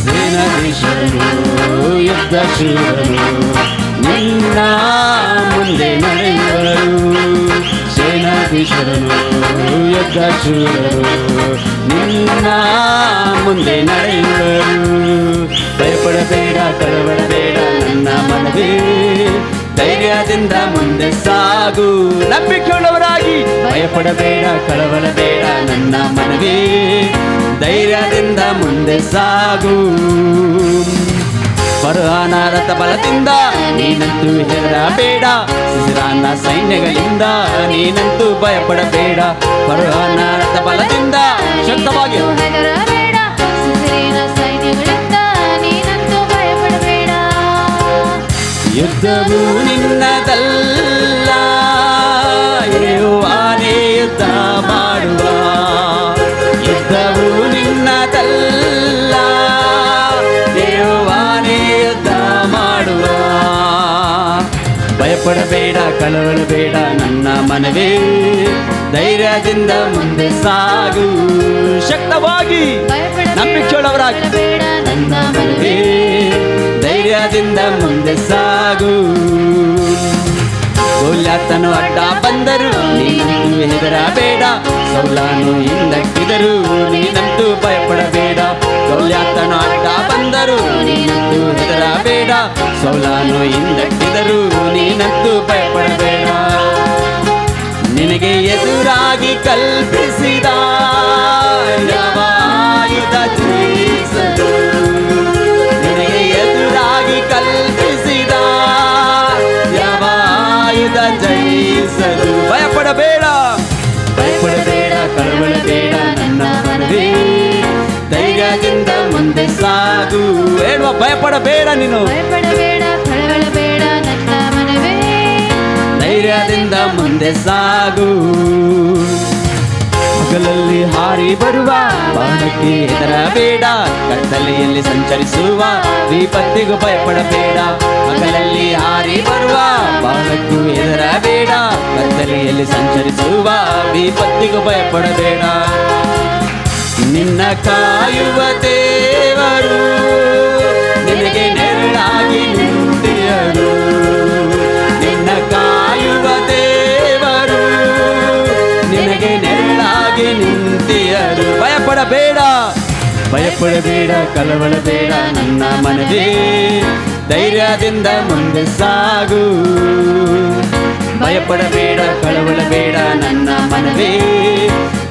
ಸೇನಾಧೀಶರು ಯುದ್ಧ ಶೂರರು ನಿನ್ನ ಮುಂದೆ ನಡೆಯುವರು. ಸೇನಾಧೀಶರು ಯುದ್ಧ ಶೂರರು ನಿನ್ನ ಮುಂದೆ ನಡೆಯುವರು. ಭಯಪಡಬೇಡ, ಕಳವಳಬೇಡ ನನ್ನ ಮನವೇ, ಧೈರ್ಯದಿಂದ ಮುಂದೆ ಸಾಗು. ನಂಬಿಕೆಯುಳ್ಳವರಾಗಿ ಭಯಪಡಬೇಡ, ಕಳವಳಬೇಡ ನನ್ನ ಮನವೇ, ಧೈರ್ಯದಿಂದ ಮುಂದೆ ಸಾಗು. ಫರೋಹನ ರಥ ಬಲದಿಂದ ನೀನಂತೂ ಹೆದರಬೇಡ, ಸಿಸರಾನ ಸೈನ್ಯಗಳಿಂದ ನೀನಂತೂ ಭಯಪಡಬೇಡ. ಫರೋಹನ ರಥ ಬಲದಿಂದ ಶಕ್ತವಾಗಿ ಹೆದರಬೇಡ, ಸಿಸರಿನ ಸೈನ್ಯಗಳಿಂದ ನೀನಂತೂ ಭಯಪಡಬೇಡ. ಯುದ್ಧವು ನಿನ್ನದಲ್ಲ, ಯೆಹೋವನೇ ಯುದ್ಧ ಮಾಡುವ. ಯುದ್ಧವು ನಿನ್ನದಲ್ಲ, ಯೆಹೋವನೇ ಯುದ್ಧ ಮಾಡುವ. ಭಯಪಡಬೇಡ, ಕಳವಳಬೇಡ ನನ್ನ ಮನವೇ, ಧೈರ್ಯದಿಂದ ಮುಂದೆ ಸಾಗು. ಶಕ್ತವಾಗಿ ನಂಬಿಕೆಯುಳ್ಳವರಾಗಿ ನನ್ನ ಮನವೇ, ಧೈರ್ಯದಿಂದ ಮುಂದೆ ಸಾಗು. ಗೋಲ್ಯಾತನು ಅಡ್ಡ ಬಂದರು ನೀನಂತೂ ಹೆದರಬೇಡ, ಸೌಲನು ಹಿಂದಕ್ಕಿದರು ನೀನಂತೂ ಭಯಪಡಬೇಡ. ಗೋಲ್ಯಾತನು ಅಡ್ಡ ಬಂದರು ನೀನಂತೂ ಹೆದರಬೇಡ, ಸೌಲನು ಹಿಂದಕ್ಕಿದರು ನೀನಂತೂ ಭಯಪಡಬೇಡ. ನಿನಗೆ ಎದುರಾಗಿ ಕಲ್ಪಿಸಿದ ಯಾವ ಆಯುಧ ಜಯಿಸದು. ನಿನಗೆ ಎದುರಾಗಿ ಕಲ್ಪಿಸಿದ ಯಾವ ಆಯುಧ ಜಯಿಸದು. ಭಯಪಡಬೇಡ, ಭಯಪಡಬೇಡ, ಕಳವಳಬೇಡ ನನ್ನ ಮನವೇ, ಧೈರ್ಯದಿಂದ ಮುಂದೆ ಸಾಗು. ಹೇಳುವ ಭಯಪಡಬೇಡ, ನೀನು ಭಯಪಡಬೇಡ, ಕಳವಳಬೇಡ ನನ್ನ ಮನವೇ, ಧೈರ್ಯದಿಂದ ಮುಂದೆ ಸಾಗು. ಹಗಲಲ್ಲಿ ಹಾರಿ ಬರುವ ಬಾಣಕ್ಕೆ ಹೆದರಬೇಡ, ಕತ್ತಲೆಯಲ್ಲಿ ಸಂಚರಿಸುವ ವಿಪತ್ತಿಗೂ ಭಯಪಡಬೇಡ. ಹಗಲಲ್ಲಿ ಹಾರಿ ಬರುವ ಬಾಣಕ್ಕೂ ಹೆದರಬೇಡ, ಕತ್ತಲೆಯಲ್ಲಿ ಸಂಚರಿಸುವ ವಿಪತ್ತಿಗೂ ಭಯಪಡಬೇಡ. ನಿನ್ನ ಕಾಯುವ ದೇವರು ನಿನಗೆ ನೆರಳಾಗಿ ನಿಂತಿಯರು. ನಿನ್ನ ಕಾಯುವ ದೇವರು ನಿನಗೆ ನೆರಳಾಗಿ ನಿಂತಿಯರು. ಭಯಪಡಬೇಡ, ಭಯಪಡಬೇಡ, ಕಳವಳಬೇಡ ನನ್ನ ಮನವೇ, ಧೈರ್ಯದಿಂದ ಮುಂದೆ ಸಾಗು. ಭಯಪಡಬೇಡ, ಕಳವಳಬೇಡ ನನ್ನ ಮನವೇ,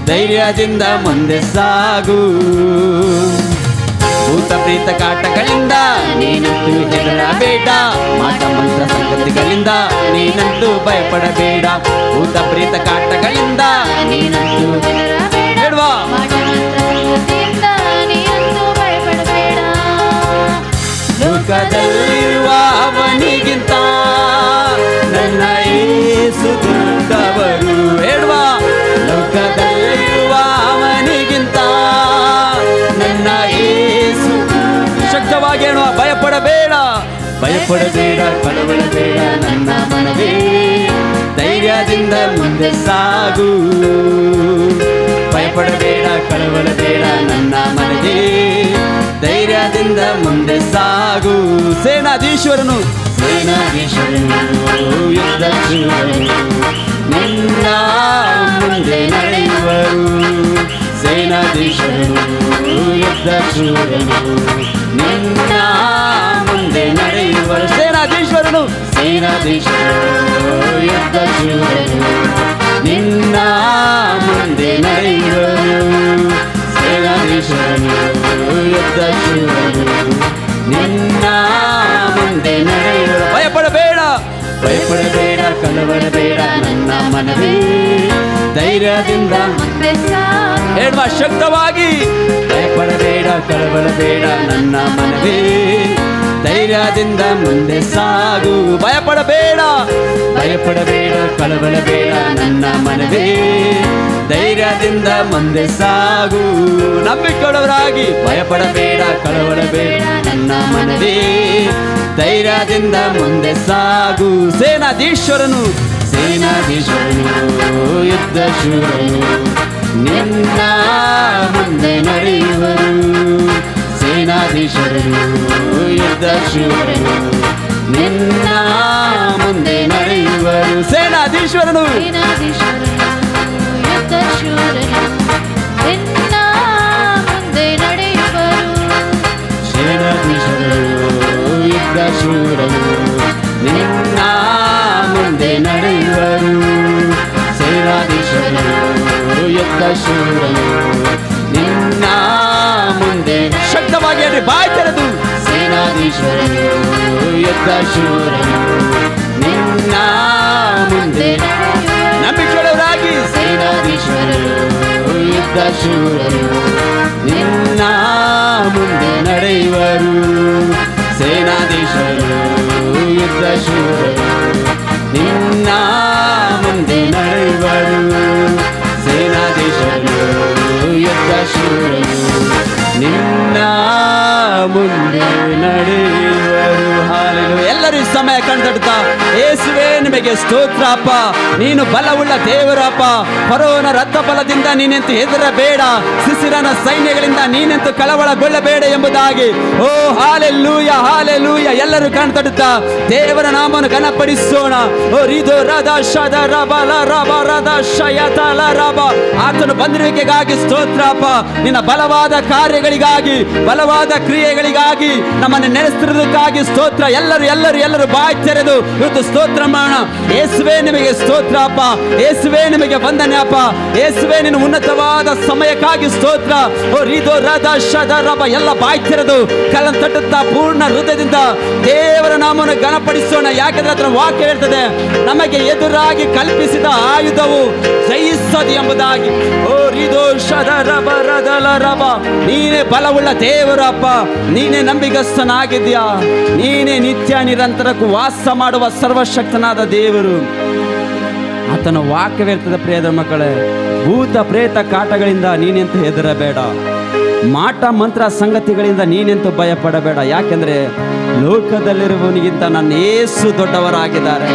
ಧೈರ್ಯದಿಂದ ಮುಂದೆ ಸಾಗು. ಭೂತ ಪ್ರೇತ ಕಾಟಗಳಿಂದ ನೀನಂತೂ ಹೆದರಬೇಡ, ಮಾಟ ಮಂತ್ರ ಸಂಗತಿಗಳಿಂದ ನೀನಂತೂ ಭಯಪಡಬೇಡ. ಭೂತ ಪ್ರೇತ ಕಾಟಗಳಿಂದ ನೀನಂತೂ ಹೆದರಬೇಡ, ಮಾಟ ಮಂತ್ರ ಸಂಗತಿಯಿಂದ ನೀನಂತೂ ಭಯಪಡಬೇಡ. ಲೋಕದಲ್ಲಿರುವ ಅವನಿಗಿಂತ ನನ್ನ ಯೇಸು ಭಯಪಡಬೇಡ ಕಳವಳಬೇಡ ನನ್ನ ಮನವೇ, ಧೈರ್ಯದಿಂದ ಮುಂದೆ ಸಾಗು. ಭಯಪಡಬೇಡ ಕಳವಳಬೇಡ ನನ್ನ ಮನವೇ, ಧೈರ್ಯದಿಂದ ಮುಂದೆ ಸಾಗು. ಸೇನಾಧೀಶ್ವರನು ಯುದ್ಧ ಶೂರನು ನಿನ್ನ ಮುಂದೆ ನಡೆಯುವರು. ಸೇನಾಧೀಶ್ವರನು ಯುದ್ಧ ಶೂರನು ನಿನ್ನ ಮುಂದೆ ನಡೆಯುವರು. ಸೇನಾಧೀಶ್ವರನು ಯುದ್ಧ ಶೂರನು ನಿನ್ನ ಮುಂದೆ ನಡೆಯುವರು. ಸೇನಾಧೀಶ್ವರನು ಯುದ್ಧ ಶೂರನು ನಿನ್ನ ಮುಂದೆ ನಡೆಯುವರು. ಭಯಪಡಬೇಡ ಭಯಪಡಬೇಡ ಕಳವಳಬೇಡ ನನ್ನ ಮನವೇ, ಧೈರ್ಯದಿಂದ ಹೇಳುವ ಶಕ್ತವಾಗಿ. ಭಯಪಡಬೇಡ ಕಳವಳಬೇಡ ನನ್ನ ಮನವೇ, ಧೈರ್ಯದಿಂದ ಮುಂದೆ ಸಾಗು. ಭಯಪಡಬೇಡ ಭಯಪಡಬೇಡ ಕಳವಳಬೇಡ ನನ್ನ ಮನವೇ, ಧೈರ್ಯದಿಂದ ಮುಂದೆ ಸಾಗು. ನಂಬಿಕೊಳ್ಳೋರಾಗಿ ಭಯಪಡಬೇಡ ಕಳವಳಬೇಡ ನನ್ನ ಮನವೇ, ಧೈರ್ಯದಿಂದ ಮುಂದೆ ಸಾಗು. ಸೇನಾಧೀಶ್ವರನು ಯುದ್ಧ ಶೂರನು ನಿನ್ನ ಮುಂದೆ ನಡೆಯುವರು. ಸೇನಾಧೀಶ್ವರನು ಯುದ್ಧ ಶೂರನು ನಿನ್ನ ಮುಂದೆ ನಡೆಯುವರು. ಸೇನಾಧೀಶ್ವರನು ಯುದ್ಧ ಶೂರನು ನಿನ್ನ ಮುಂದೆ ನಡೆಯುವರು. ಸೇನಾಧೀಶ್ವರನು ಯುದ್ಧ ಶೂರನು ನಿನ್ನ ಮುಂದೆ ನಡೆಯುವರು. ಸೇನಾಧೀಶ್ವರನು ಯುದ್ಧ ಶೂರನು ನಿನ್ನ ಮುಂದೆ ಶಕ್ತವಾಗಿ ಹೇಳಿ ಬಾಯಿ ತೆರೆದು. ಸೇನಾಧೀಶ್ವರನು ಯುದ್ಧ ಶೂರನು ನಿನ್ನ ಮುಂದೆ ನಂಬಿಕೆಯುಳ್ಳವರಾಗಿ. ಸೇನಾಧೀಶ್ವರನು ಯುದ್ಧ ಶೂರನು ನಿನ್ನ ಮುಂದೆ ನಡೆಯುವರು. ಸೇನಾಧೀಶ್ವರನು ಯುದ್ಧ ಶೂರನು ನಿನ್ನ ಮುಂದೆ ನಡೆಯುವರು. ಸೇನಾಧೀಶ್ವರನು ಯುದ್ಧ ಶೂರನು ನಿನ್ನ ಮುಂದೆ ನಡೆಯುವರು. ಹಾಲೆಲೂಯಾ. ಎಲ್ಲರೂ ಸಮಯ ಕಂಡುಡ್ತಾ ಯೇಸುವೇ ನಿಮಗೆ ಸ್ತೋತ್ರಪ್ಪ, ನೀನು ಬಲವುಳ್ಳ ದೇವರಪ್ಪ. ಫರೋಹನ ರಥ ಬಲದಿಂದ ನೀನೆಂತು ಹೆದರಬೇಡ, ಸಿಸಿರನ ಸೈನ್ಯಗಳಿಂದ ನೀನೆಂತು ಕಳವಳಗೊಳ್ಳಬೇಡ ಎಂಬುದಾಗಿ. ಓ ಹಾಲೆಲೂಯ ಹಾಲೆಲೂಯ. ಎಲ್ಲರೂ ಕಂಡುಡ್ತಾ ದೇವರ ನಾಮವನ್ನು ಘನಪಡಿಸೋಣ. ಓ ರಿದೋ ರದ ಶದ ರಬ ಲ ರಬ ರದ ಶಯತ ಲ ರಬ. ಆತನು ಬಂದಿರುವಿಕೆಗಾಗಿ ಸ್ತೋತ್ರಪ್ಪ, ನಿನ್ನ ಬಲವಾದ ಕಾರ್ಯಗಳಿಗಾಗಿ ಬಲವಾದ ಕ್ರಿಯೆಗಳಿಗಾಗಿ ನಮ್ಮನ್ನು ನೆನೆಸ್ತಿರೋದಕ್ಕಾಗಿ ಸ್ತೋತ್ರ. ಎಲ್ಲರೂ ಬಾಯಿ ತೆರೆದು ಇವತ್ತು ಸ್ತೋತ್ರ ಮಾಡೋಣ. ಯೇಸುವೇ ನಿಮಗೆ ಸ್ತೋತ್ರ ಅಪ್ಪ, ಯೇಸುವೇ ನಿಮಗೆ ವಂದನೆ ಅಪ್ಪ, ಯೇಸುವೇ ನಿನ್ನ ಉನ್ನತವಾದ ಸಮಯಕ್ಕಾಗಿ ಸ್ತೋತ್ರ. ಓ ರಿದೋ ರದ ಶದ ರಬ. ಎಲ್ಲ ಬಾಯಿ ತೆರೆದು ಕಲ್ಲನ್ನು ತಟ್ಟುತ್ತಾ ಪೂರ್ಣ ಹೃದಯದಿಂದ ದೇವರ ನಾಮವನ್ನು ಘನಪಡಿಸೋಣ. ಯಾಕಂದ್ರೆ ಅದರ ವಾಕ್ಯ ಹೇಳ್ತದೆ, ನಮಗೆ ಎದುರಾಗಿ ಕಲ್ಪಿಸಿದ ಆಯುಧವು ಜಯಿಸದು ಎಂಬುದಾಗಿ. ಓ ರಿದೋ ಶದ ರಬ ರದಲ ರಬ. ನೀನೇ ಬಲವುಳ್ಳ ದೇವರಪ್ಪ, ನೀನೇ ನಂಬಿಗಸ್ತನಾಗಿದ್ಯಾ, ನೀನೇ ನಿತ್ಯ ನಿರಂತರಕ್ಕೂ ವಾಸ ಮಾಡುವ ಸರ್ವಶಕ್ತನಾದ ದೇವರು. ಆತನ ವಾಕ್ಯವಿರ್ತದೆ ಪ್ರಿಯದ ಮಕ್ಕಳೇ. ಭೂತ ಪ್ರೇತ ಕಾಟಗಳಿಂದ ನೀನೆಂತೂ ಹೆದರಬೇಡ, ಮಾಟ ಮಂತ್ರ ಸಂಗತಿಗಳಿಂದ ನೀನೆಂತೂ ಭಯಪಡಬೇಡ. ಯಾಕೆಂದ್ರೆ ಲೋಕದಲ್ಲಿರುವವನಿಗಿಂತ ನನ್ನ ಯೇಸು ದೊಡ್ಡವರಾಗಿದ್ದಾರೆ,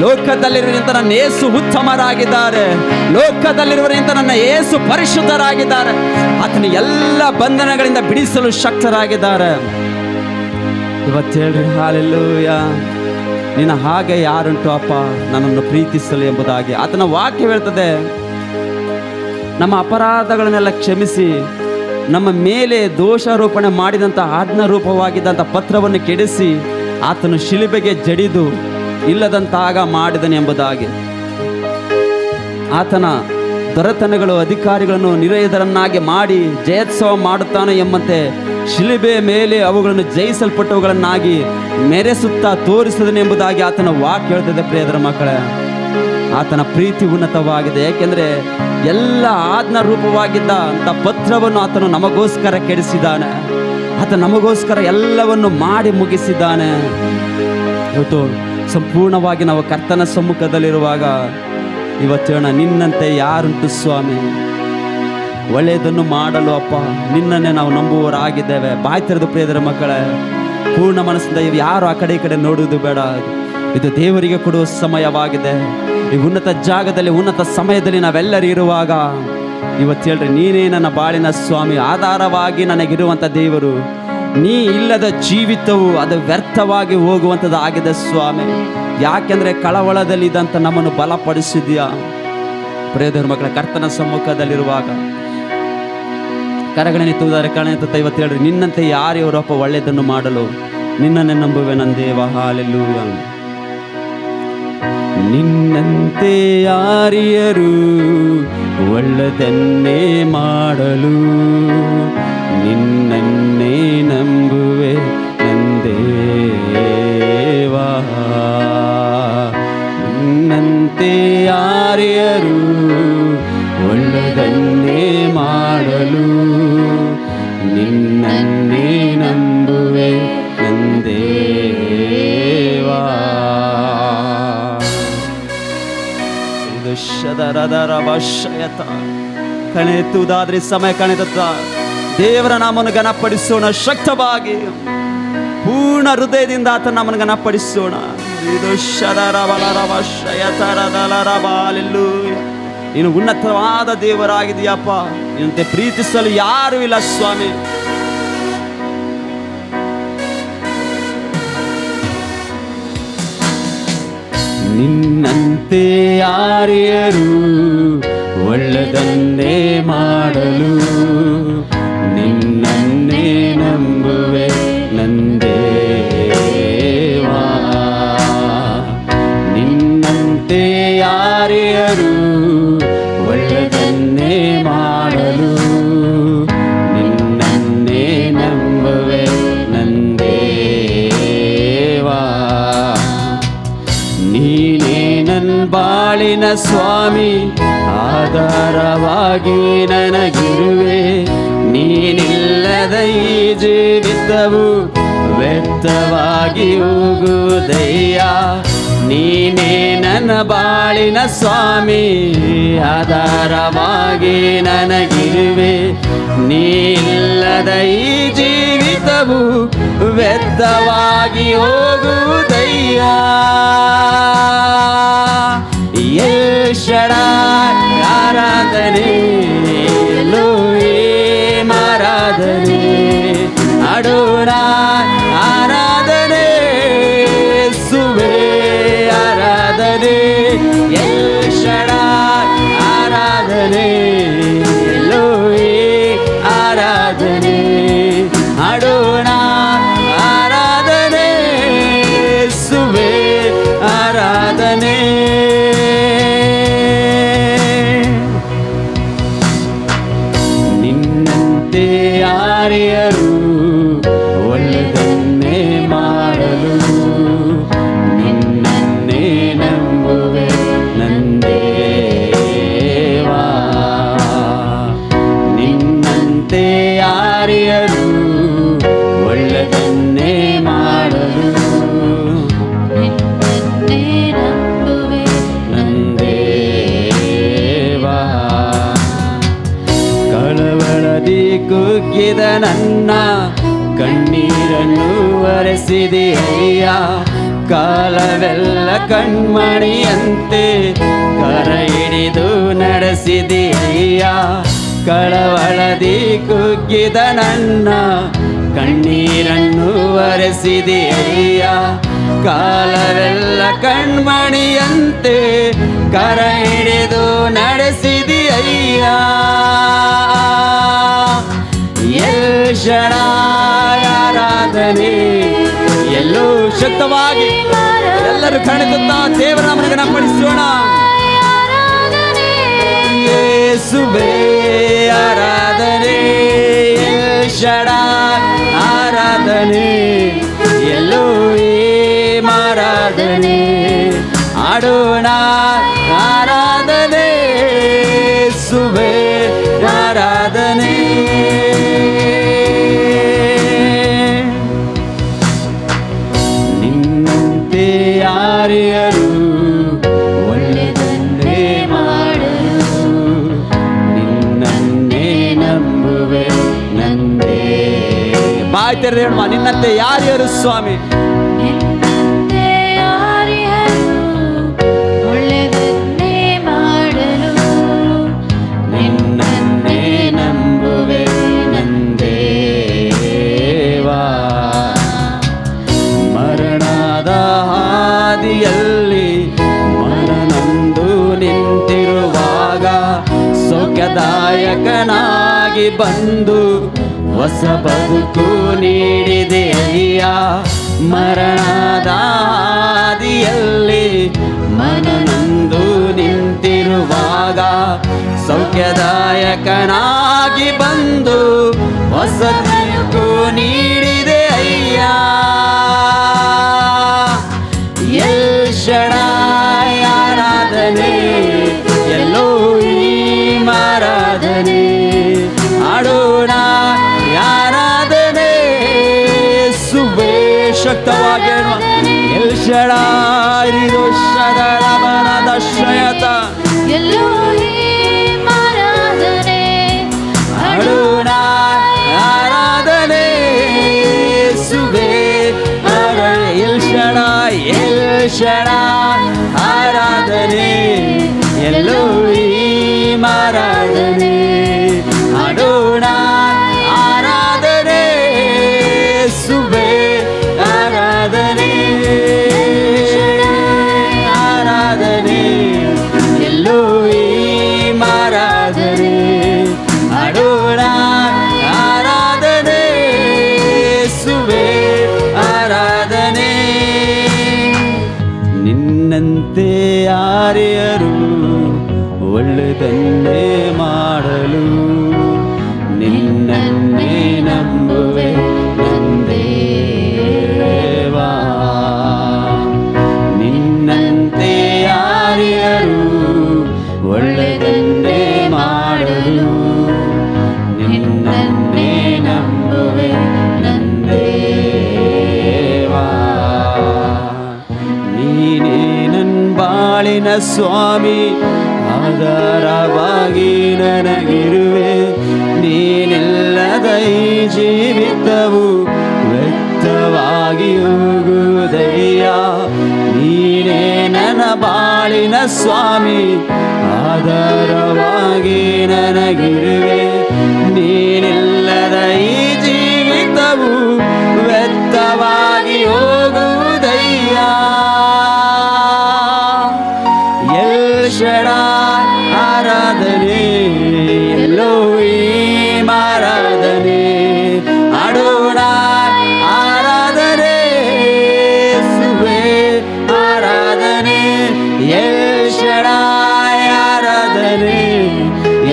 ಲೋಕದಲ್ಲಿರುವನಿಗಿಂತ ನನ್ನ ಯೇಸು ಉತ್ತಮರಾಗಿದ್ದಾರೆ, ಲೋಕದಲ್ಲಿರುವವನಿಗಿಂತ ನನ್ನ ಯೇಸು ಪರಿಶುದ್ಧರಾಗಿದ್ದಾರೆ. ಆತನ ಎಲ್ಲ ಬಂಧನಗಳಿಂದ ಬಿಡಿಸಲು ಶಕ್ತರಾಗಿದ್ದಾರೆ. ಇವತ್ತು ಹೇಳ್ರಿ ಹಾಲೆಲೂಯ. ನಿನ್ನ ಹಾಗೆ ಯಾರುಂಟು ಅಪ್ಪ ನನ್ನನ್ನು ಪ್ರೀತಿಸಲು ಎಂಬುದಾಗಿ. ಆತನ ವಾಕ್ಯ ಹೇಳ್ತದೆ, ನಮ್ಮ ಅಪರಾಧಗಳನ್ನೆಲ್ಲ ಕ್ಷಮಿಸಿ ನಮ್ಮ ಮೇಲೆ ದೋಷಾರೋಪಣೆ ಮಾಡಿದಂಥ ಆಜ್ಞಾರೂಪವಾಗಿದ್ದಂಥ ಪತ್ರವನ್ನು ಕೆಡಿಸಿ ಆತನು ಶಿಲುಬೆಗೆ ಜಡಿದು ಇಲ್ಲದಂತಾಗ ಮಾಡಿದನು ಎಂಬುದಾಗಿ. ಆತನ ದೊರೆತನಗಳು ಅಧಿಕಾರಿಗಳನ್ನು ನಿರಯುಧರನ್ನಾಗಿ ಮಾಡಿ ಜಯೋತ್ಸವ ಮಾಡುತ್ತಾನೆ ಎಂಬಂತೆ ಶಿಲುಬೆ ಮೇಲೆ ಅವುಗಳನ್ನು ಜಯಿಸಲ್ಪಟ್ಟವುಗಳನ್ನಾಗಿ ಮೆರೆಸುತ್ತಾ ತೋರಿಸಿದನೆಂಬುದಾಗಿ ಆತನ ವಾಕ್ಯ ಹೇಳ್ತದೆ. ಪ್ರಿಯದರ ಮಕ್ಕಳೇ, ಆತನ ಪ್ರೀತಿ ಉನ್ನತವಾಗಿದೆ. ಏಕೆಂದರೆ ಎಲ್ಲ ಆಜ್ಞಾ ರೂಪವಾಗಿದ್ದ ಅಂಥ ಪತ್ರವನ್ನು ಆತನು ನಮಗೋಸ್ಕರ ಕೆಡಿಸಿದ್ದಾನೆ. ಆತ ನಮಗೋಸ್ಕರ ಎಲ್ಲವನ್ನು ಮಾಡಿ ಮುಗಿಸಿದ್ದಾನೆ. ಇವತ್ತು ಸಂಪೂರ್ಣವಾಗಿ ನಾವು ಕರ್ತನ ಸಮ್ಮುಖದಲ್ಲಿರುವಾಗ ಇವತ್ತು ಹೇಳೋಣ, ನಿನ್ನಂತೆ ಯಾರುಂಟು ಸ್ವಾಮಿ, ಒಳ್ಳೆಯದನ್ನು ಮಾಡಲು ಅಪ್ಪ ನಿನ್ನನ್ನೇ ನಾವು ನಂಬುವವರಾಗಿದ್ದೇವೆ. ಬಾಯಿ ತೆರೆದು ಪ್ರಿಯದರ ಮಕ್ಕಳೇ ಪೂರ್ಣ ಮನಸ್ಸಿಂದ ಯಾರು ಆ ಕಡೆ ಈ ಕಡೆ ನೋಡುವುದು ಬೇಡ. ಇದು ದೇವರಿಗೆ ಕೊಡುವ ಸಮಯವಾಗಿದೆ. ಈ ಉನ್ನತ ಜಾಗದಲ್ಲಿ ಉನ್ನತ ಸಮಯದಲ್ಲಿ ನಾವೆಲ್ಲರೂ ಇರುವಾಗ ಇವತ್ತು ಹೇಳ್ರಿ, ನೀನೇ ನನ್ನ ಬಾಳಿನ ಸ್ವಾಮಿ, ಆಧಾರವಾಗಿ ನನಗಿರುವಂಥ ದೇವರು. ನೀ ಇಲ್ಲದ ಜೀವಿತವು ಅದು ವ್ಯರ್ಥವಾಗಿ ಹೋಗುವಂಥದ್ದು ಆಗಿದೆ ಸ್ವಾಮಿ. ಯಾಕೆಂದರೆ ಕಳವಳದಲ್ಲಿ ಇದ್ದಂಥ ನಮ್ಮನ್ನು ಬಲಪಡಿಸಿದ್ಯಾ. ಪ್ರಿಯದೇವರ ಮಕ್ಕಳ, ಕರ್ತನ ಸಮ್ಮುಖದಲ್ಲಿರುವಾಗ ಕರಗಣೆತ್ತುವುದಾರೆ ಕಾರಣೆತ್ತ ಇವತ್ತು ಹೇಳ್ರಿ, ನಿನ್ನಂತೆ ಯಾರು ಇವರಪ್ಪ ಒಳ್ಳೆಯದನ್ನು ಮಾಡಲು, ನಿನ್ನನ್ನೇ ನಂಬುವೆ ನನ್ನ ದೇವ. ಹಾಲೆಲೂಯ. ನಿನ್ನಂತೆ ಯಾರಿಯರು ಒಳ್ಳೆಯದನ್ನೇ ಮಾಡಲು, ನಿನ್ನನ್ನೇ ನಂಬುವೆ ನಂದೇವಾ. ನಿನ್ನಂತೆ ಯಾರಿಯರು ಒಳ್ಳೆಯದನ್ನೇ ಮಾಡಲು, ನಿನ್ನನ್ನೇ ನಂಬುವೆ ನಂದೇವಾ. ಕಣೆತ್ತುವುದಾದ್ರೆ ಸಮಯ ಕಣೆತ್ತ ದೇವರ ನಾಮವನ್ನು ಘನಪಡಿಸೋಣ. ಶಕ್ತವಾಗಿ ಪೂರ್ಣ ಹೃದಯದಿಂದ ಆತ ನಮ್ಮನ್ನು ಘನಪಡಿಸೋಣ. ಇದು ನೀನು ಉನ್ನತವಾದ ದೇವರಾಗಿದೆಯಪ್ಪ. ನಿನ್ನಂತೆ ಪ್ರೀತಿಸಲು ಯಾರೂ ಇಲ್ಲ ಸ್ವಾಮಿ. ನಿನ್ನಂತೆ ಯಾರ್ಯಾರು ಒಳ್ಳೆಯದನ್ನೇ ಮಾಡಲು, ನಿನ್ನನ್ನೇ ನಂಬುವೆ ನಂದೇವಾ. ನಿನ್ನಂತೆ ಯಾರ್ಯಾರು ಒಳ್ಳೆಯದನ್ನೇ ಮಾಡಲು, ನಿನ್ನನ್ನೇ ನಂಬುವೆ ನಂದೇವಾ. ನೀನೇ ನನ್ನ ಬಾಳಿನ ಸ್ವಾಮಿ, ಆಧಾರವಾಗಿ ನನಗಿರುವೆ. ನೀನಿಲ್ಲದ ಈ ಜೀವಿತವು ವ್ಯರ್ಥವಾಗಿ ಹೋಗುವುದಯ್ಯ. ನೀನೇ ನನ್ನ ಬಾಳಿನ ಸ್ವಾಮಿ, ಆಧಾರವಾಗಿ ನನಗಿರುವೆ. ನೀನಿಲ್ಲದ ಈ ಜೀವಿತವು ವ್ಯರ್ಥವಾಗಿ ಹೋಗುವುದಯ್ಯ. ಎಲ್ ಶಡಾಯ್ ಆರಾಧನೆ, ಎಲೋಹಿಮ್ ಆರಾಧನೆ, ಅಡೋನಾಯ್ ಆರಾಧನೆ, ಯೇಸುವೇ ಆರಾಧನೆ. ಎಲ್ ಶಡಾಯ್ ಆರಾಧನೆ, ಎಲೋಹಿಮ್ ಆರಾಧನೆ, ಅಡೋನಾಯ್ ಆರಾಧನೆ, ಯೇಸುವೇ ಆರಾಧನೆ. ನಿನ್ನಂತೆ ಯಾರ್ಯಾರು ಒಳ್ಳೆಯದನ್ನೇ ಮಾಡಲು, ನಿನ್ನನ್ನೇ ನಂಬುವೆ ನಂದೇವಾ. ನಿನ್ನಂತೆ ಯಾರ್ಯಾರು ಒಳ್ಳೆಯದನ್ನೇ ಮಾಡಲು, ನಿನ್ನನ್ನೇ ನಂಬುವೆ ನಂದೇವಾ. ಕಳವಳದಿ ಕುಗ್ಗಿದ ನನ್ನ ಕಣ್ಣೀರನ್ನು ಒರೆಸಿದೆಯಯ್ಯ. ಕಾಲವೆಲ್ಲ ಕಣ್ಮಣಿಯಂತೆ ಕರ ಹಿಡಿದು ನಡೆಸಿದೆಯಯ್ಯ. ಕಳವಳದಿ ಕುಗ್ಗಿದ ನನ್ನ ಕಣ್ಣೀರನ್ನು ಒರೆಸಿದೆಯಯ್ಯ. ಕಾಲವೆಲ್ಲ ಕಣ್ಮಣಿಯಂತೆ ಕರ ಹಿಡಿದು ನಡೆಸಿದೆಯಯ್ಯ. ಎಲ್ ಶಡಾಯ್ ಆರಾಧನೆ, ಎಲ್ಲೋ ಶಕ್ತವಾಗಿ ಎಲ್ಲರೂ ಕಾಣುತ್ತಾ ದೇವರ ನಾಮವನ್ನು ಘನಪಡಿಸೋಣ. ಯೇಸುವೇ ಆರಾಧನೆ, ಎಲ್ ಶಡಾಯ್ ಆರಾಧನೆ, ಎಲೋಹಿಮ್ ಆರಾಧನೆ, ಅಡೋನಾಯ್ ಆರಾಧನೆ, ಯೇಸುವೇ ಆರಾಧನೆ. ನಿನ್ನಂತೆ ಯಾರ್ಯಾರು ಒಳ್ಳೆಯದನ್ನೇ ಮಾಡಲು, ನಿನ್ನನ್ನೇ ನಂಬುವೆ ನಂದೇ. ಬಾಯ್ ತೆರೆದು ಹೇಳ್ರಿ ಹೇಳುವ, ನಿನ್ನಂತೆ ಯಾರ್ಯಾರು ಸ್ವಾಮಿ? ನಿನ್ನಂತೆ ಯಾರ್ಯಾರು ಒಳ್ಳೆಯದನ್ನೇ ಮಾಡಲು ನಿನ್ನನ್ನೇ ನಂಬುವೆ ನಂದೇವಾ. ಮರಣದ ಹಾದಿಯಲ್ಲಿ ಮನನೊಂದು ನಿಂತಿರುವಾಗ ಸೌಖ್ಯದಾಯಕನಾಗಿ ಬಂದು ಹೊಸ ಬದುಕು ನೀಡಿದೆ ಅಯ್ಯ. ಮರಣದ ಹಾದಿಯಲ್ಲಿ ಮನನೊಂದು ನಿಂತಿರುವಾಗ ಸೌಖ್ಯದಾಯಕನಾಗಿ ಬಂದು ಹೊಸ ಬದುಕು ನೀಡಿದೆ ಅಯ್ಯ. ಎಲ್ ಶಡಾಯ್ ಆರಾಧನೆ, ಎಲೋಹೀಮ್ ಆರಾಧನೆ, ಅಡೋನಾಯ್ ಆರಾಧನೆ, ಯೇಸುವೇ ಶಕ್ತವಾಗಿ ಎಲ್ ಶಡಾಯ್ ದೋಷದರಮನದ ಶ್ರಯತ, ಎಲೋಹೀಮ್ ಆರಾಧನೆ, ಅಡೋನಾಯ್ ಆರಾಧನೆ, ಯೇಸುವೇ ಎಲ್ ಶಡಾಯ್ ಆರಾಧನೆ, ಎಲೋಹೀಮ್ ಆರಾಧನೆ, ಅಡೋನಾಯ್ ಆರಾಧನೆ, ಯೇಸುವೇ ಆರಾಧನೆ, ಆರಾಧನೆ, ಎಲೋಹೀಮ್ ಆರಾಧನೆ, ಅಡೋನಾಯ್ ಆರಾಧನೆ, ಯೇಸುವೇ ಆರಾಧನೆ. ನಿನ್ನಂತೆ ಯಾರ್ಯಾರು ಒಳ್ಳೆಯದನ್ನೇ ಮಾಡಲು ನಿನ್ನನ್ನೇ ನಂಬುವೆ ನಂದೇವಾ. ನಿನ್ನಂತೆ ಯಾರ್ಯಾರು ಒಳ್ಳೆಯದನ್ನೇ ಮಾಡಲು ನಿನ್ನನ್ನೇ ನಂಬುವೆ ನಂದೇವಾ. ನೀನೇ ನನ್ನ ಬಾಳಿನ ಸ್ವಾಮಿ, ಆಧಾರವಾಗಿ ನನಗಿರುವೆ. ನೀನಿಲ್ಲದ ಈ ಜೀವಿತವು ವ್ಯರ್ಥವಾಗಿ ಹೋಗುವುದಯ್ಯ. ನೀನೇ ನನ್ನ ಬಾಳಿನ ಸ್ವಾಮಿ, ಆಧಾರವಾಗಿ ನನಗಿರುವೆ. ನೀನಿಲ್ಲದ ಈ ಜೀವಿತವು ವ್ಯರ್ಥವಾಗಿ ಹೋಗುವುದಯ್ಯ. ಎಲ್ ಶಡಾಯ್ ಆರಾಧನೆ, ಎಲೋಹೀಮ್ ಆರಾಧನೆ, ಅಡೋನಾಯ್ ಆರಾಧನೆ, ಯೇಸುವೇ ಆರಾಧನೆ, ಎಲ್ ಶಡಾಯ್ ಆರಾಧನೆ,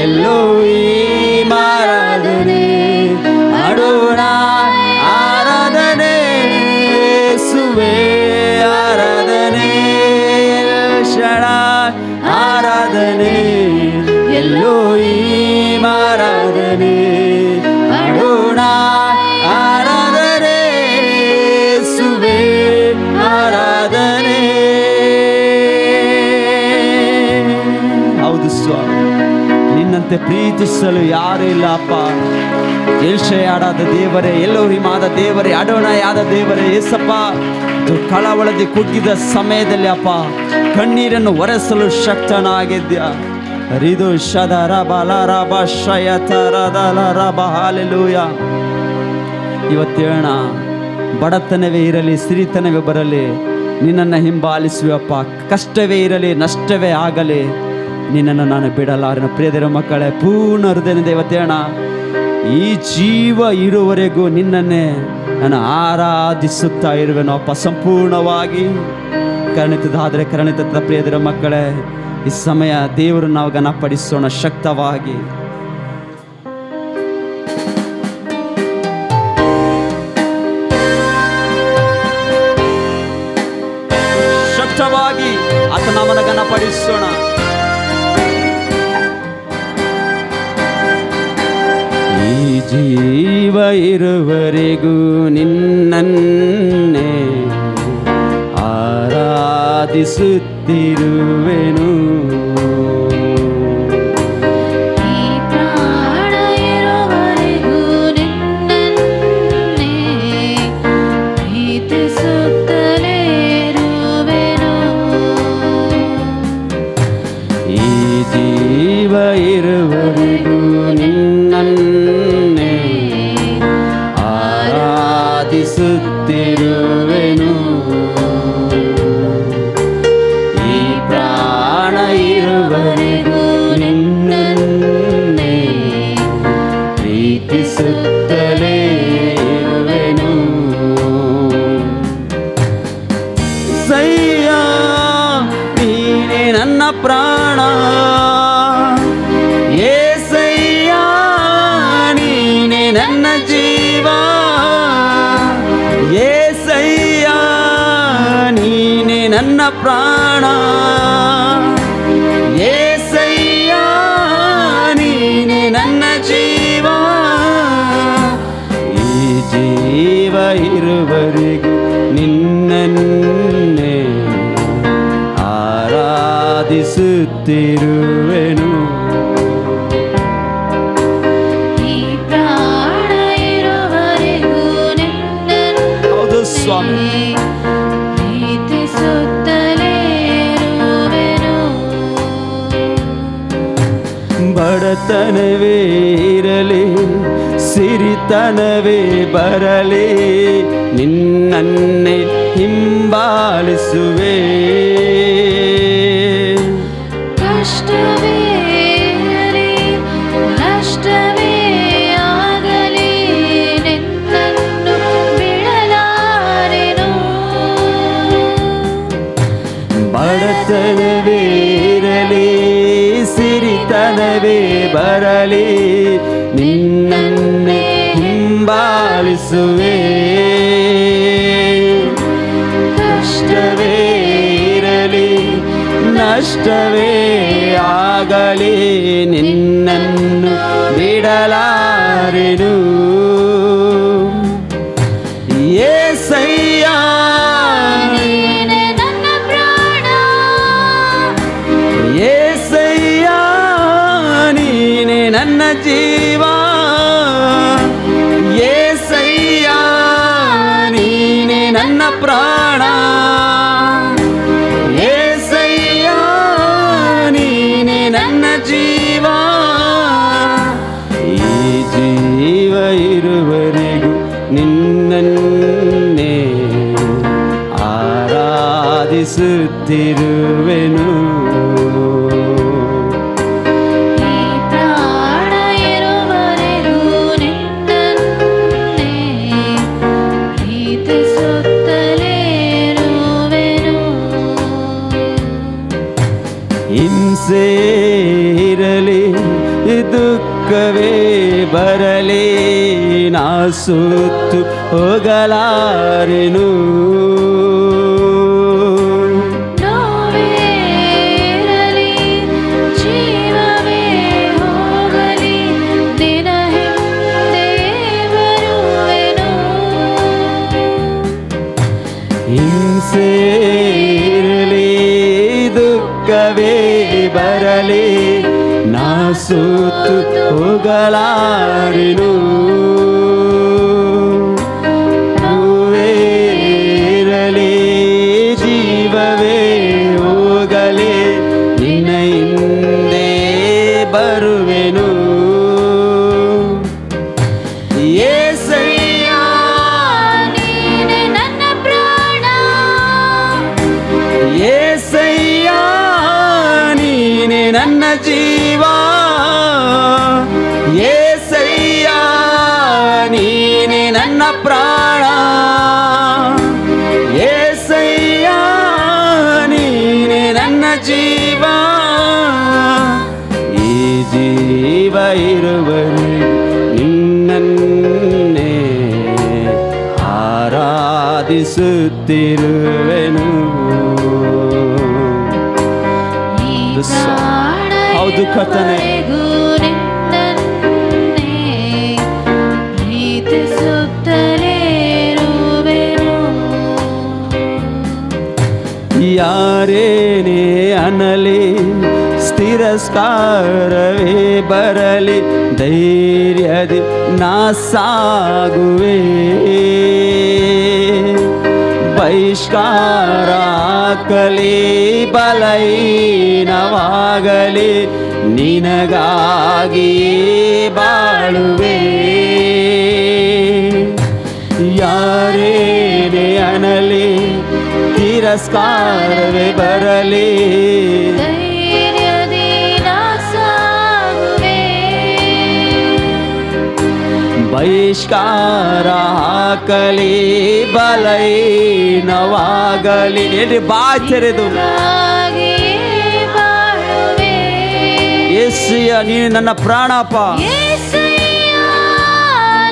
ಎಲೋಹೀಮ್ ಆರಾಧನೆ, ಅಡೋನಾಯ್ ಆರಾಧನೆ, ಯೇಸುವೇ ಆರಾಧನೆ, ಎಲ್ ಶಡಾಯ್ ಆರಾಧನೆ, ಎಲೋಹೀಮ್ ಆರಾಧನೆ, ಅಡೋನಾಯ್ ಆರಾಧನೆ, ಯೇಸುವೇ ಆರಾಧನೆ. ಹೌದು ಸ್ವಾಮಿ, ನಿನ್ನಂತೆ ಪ್ರೀತಿಸಲು ಯಾರು ಇಲ್ಲ ಅಪ್ಪ. ಎಲ್ಶಯಾಡಾದ ದೇವರೇ, ಎಲೋಹೀಮ್ ಆದ ದೇವರೇ, ಅಡೋನಾಯ್ ಆದ ದೇವರೇ, ಯೇಸಪ್ಪ ಕಳವಳದಿ ಕುಗ್ಗಿದ ಸಮಯದಲ್ಲಿ ಅಪ್ಪ ಕಣ್ಣೀರನ್ನು ಒರೆಸಲು ಶಕ್ತನಾಗಿದ್ಯಾ. ರಿದು ಶದರ ಬಲರಬ ಶಯತರದಲರಬ ಹಾಲೆಲೂಯ. ಇವತ್ತೇಣ ಬಡತನವೇ ಇರಲಿ, ಸಿರಿತನವೇ ಬರಲಿ, ನಿನ್ನನ್ನು ಹಿಂಬಾಲಿಸುವಪ್ಪ. ಕಷ್ಟವೇ ಇರಲಿ, ನಷ್ಟವೇ ಆಗಲಿ, ನಿನ್ನನ್ನು ನಾನು ಬಿಡಲಾರನ. ಪ್ರಿಯದಿರ ಮಕ್ಕಳೇ, ಪೂರ್ಣ ಹೃದಯದಿಂದ ಇವತ್ತೇಣ ಈ ಜೀವ ಇರುವವರೆಗೂ ನಿನ್ನನ್ನೇ ನಾನು ಆರಾಧಿಸುತ್ತಾ ಇರುವೆನೋ ಅಪ್ಪ ಸಂಪೂರ್ಣವಾಗಿ. ಕರುಣಿತದಾದರೆ ಕರುಣಿತದ ಪ್ರಿಯದಿರ ಮಕ್ಕಳೇ, ಈ ಸಮಯ ದೇವರು ನಾವು ಘನಪಡಿಸೋಣ ಶಕ್ತವಾಗಿ. ಶಕ್ತವಾಗಿ ಆತನ ನಾಮವನ್ನು ಘನಪಡಿಸೋಣ. ಈ ಜೀವ ಇರುವರೆಗೂ ನಿನ್ನನ್ನೇ ಆರಾಧಿಸುತ್ತಿರುವೆನು. ಈ ಪ್ರಾಣ ಇರುವರೆಗೂ ನಿನ್ನನ್ನೇ ಪ್ರಾಣ యేసయ్య ನೀನೇ ನನ್ನ ಜೀವ యేసయ్య ನೀನೇ ನನ್ನ ಪ್ರಾಣ యేసయ్య ನೀನೇ ನನ್ನ ಜೀವ ಈ ಜೀವ ಇರುವರೆಗೂ ನಿನ್ನನ್ನೇ ಆರಾಧಿಸುತ್ತಿರುವೆನು ಈ ಪ್ರಾಣ ಇರುವರೆಗೂ ನಿನ್ನನ್ನು ಸ್ವಾಮಿ ಪ್ರೀತಿಸುತ್ತಲೇ ಇರುವೆನು ಬಡತನವೇ ಇರಲಿ ಸಿರಿತನವೇ ಬರಲಿ ನಿನ್ನನ್ನೇ ಹಿಂಬಾಲಿಸುವೆ ಕಷ್ಟವೇ ಇರಲಿ ನಷ್ಟವೇ ಆಗಲಿ ನಿನ್ನನ್ನು ಬಿಡಲಾರೆನು ಬಡತನವೇ ಇರಲಿ ಸಿರಿತನವೇ ಬರಲಿ ನಿನ್ನನ್ನೇ ಹಿಂಬಾಲಿಸುವೆ ಕಷ್ಟವೇ ಇರಲಿ ನಷ್ಟವೇ ಆಗಲಿ ನಿನ್ನನ್ನು ಬಿಡಲಾರೆನು యేసయ్య ನೀನೇ ನನ್ನ ಪ್ರಾಣ యేసయ్య ನೀನೇ ನನ್ನ ಜೀವ యేసయ్య ನೀನೇ ನನ್ನ ಪ್ರಾಣ యేసయ్య ನೀನೇ ನನ್ನ ಜೀವ ಈ ಜೀವ ಇರುವರೆಗೂ ನಿನ್ನನ್ನೇ ಆರಾಧಿಸುತ್ತಿರುವೆನು ಈ ಪ್ರಾಣ ಇರುವರೆಗೂ ನಿನ್ನನ್ನೇ ಪ್ರೀತಿಸುತ್ತಲೇ ಇರುವೆನು ಹಿಂಸೆ ಇರಲಿ ದುಃಖವೇ ಬರಲಿ ನಾ ಸುತ್ತು ಹೋಗಲಾರೆನು ನೋವೇ ಇರಲಿ ಜೀವವೇ ಹೋಗಲಿ ನಿನ್ನ ಹಿಂದೆ ಬರುವೆನು ಹಿಂಸೆ ಇರಲಿ ದುಃಖವೇ ಬರಲಿ ನಾ ಸುತ್ತು ಹೋಗಲಾರೆನು ನೋವೇ ಇರಲಿ ಜೀವವೇ ಹೋಗಲಿ ನಿನ್ನ ಹಿಂದೆ ಬರುವೆನು యేసయ్య ನೀನೇ ನನ್ನ ಪ್ರಾಣ యేసయ్య ನೀನೇ ನನ್ನ ಜೀವ యేసయ్య ನೀನೇ ನನ್ನ ಪ್ರಾಣ యేసయ్య ನೀನೇ ನನ್ನ ಜೀವ ಈ ಜೀವ ಇರುವರೆಗೂ ನಿನ್ನನ್ನೇ ಆರಾಧಿಸುತ್ತಿರುವೆನು ಈ ಪ್ರಾಣ ಹೌದು ಕರ್ತನೇ. ಇರುವರೆಗೂ ನಿನ್ನನ್ನೇ ಪ್ರೀತಿಸುತ್ತಲೇ ಇರುವೆನು ಯಾರೇನೇ ಅನ್ನಲಿ ತಿರಸ್ಕಾರವೇ ಬರಲಿ ಧೈರ್ಯದಿ ನಾ ಸಾಗುವೆ ಬಹಿಷ್ಕಾರ ಹಾಕಲಿ ಬಲಹೀನವಾಗಲಿ ನಿನಗಾಗಿಯೇ ಬಾಳುವೆ ಯಾರೇನೇ ಅನ್ನಲಿ ತಿರಸ್ಕಾರವೇ ಬರಲಿ ಧೈರ್ಯದಿ ನಾ ಸಾಗುವೆ ಬಹಿಷ್ಕಾರ ಹಾಕಲಿ ಬಲಹೀನವಾಗಲಿ ಬಾಯಿ ತೆರೆದು ಹಾಗೆಯೇ ಬಾಳುವೆ ಏಸಯ್ಯ ನೀನು ನನ್ನ ಪ್ರಾಣಪ್ಪ. యేసయ్య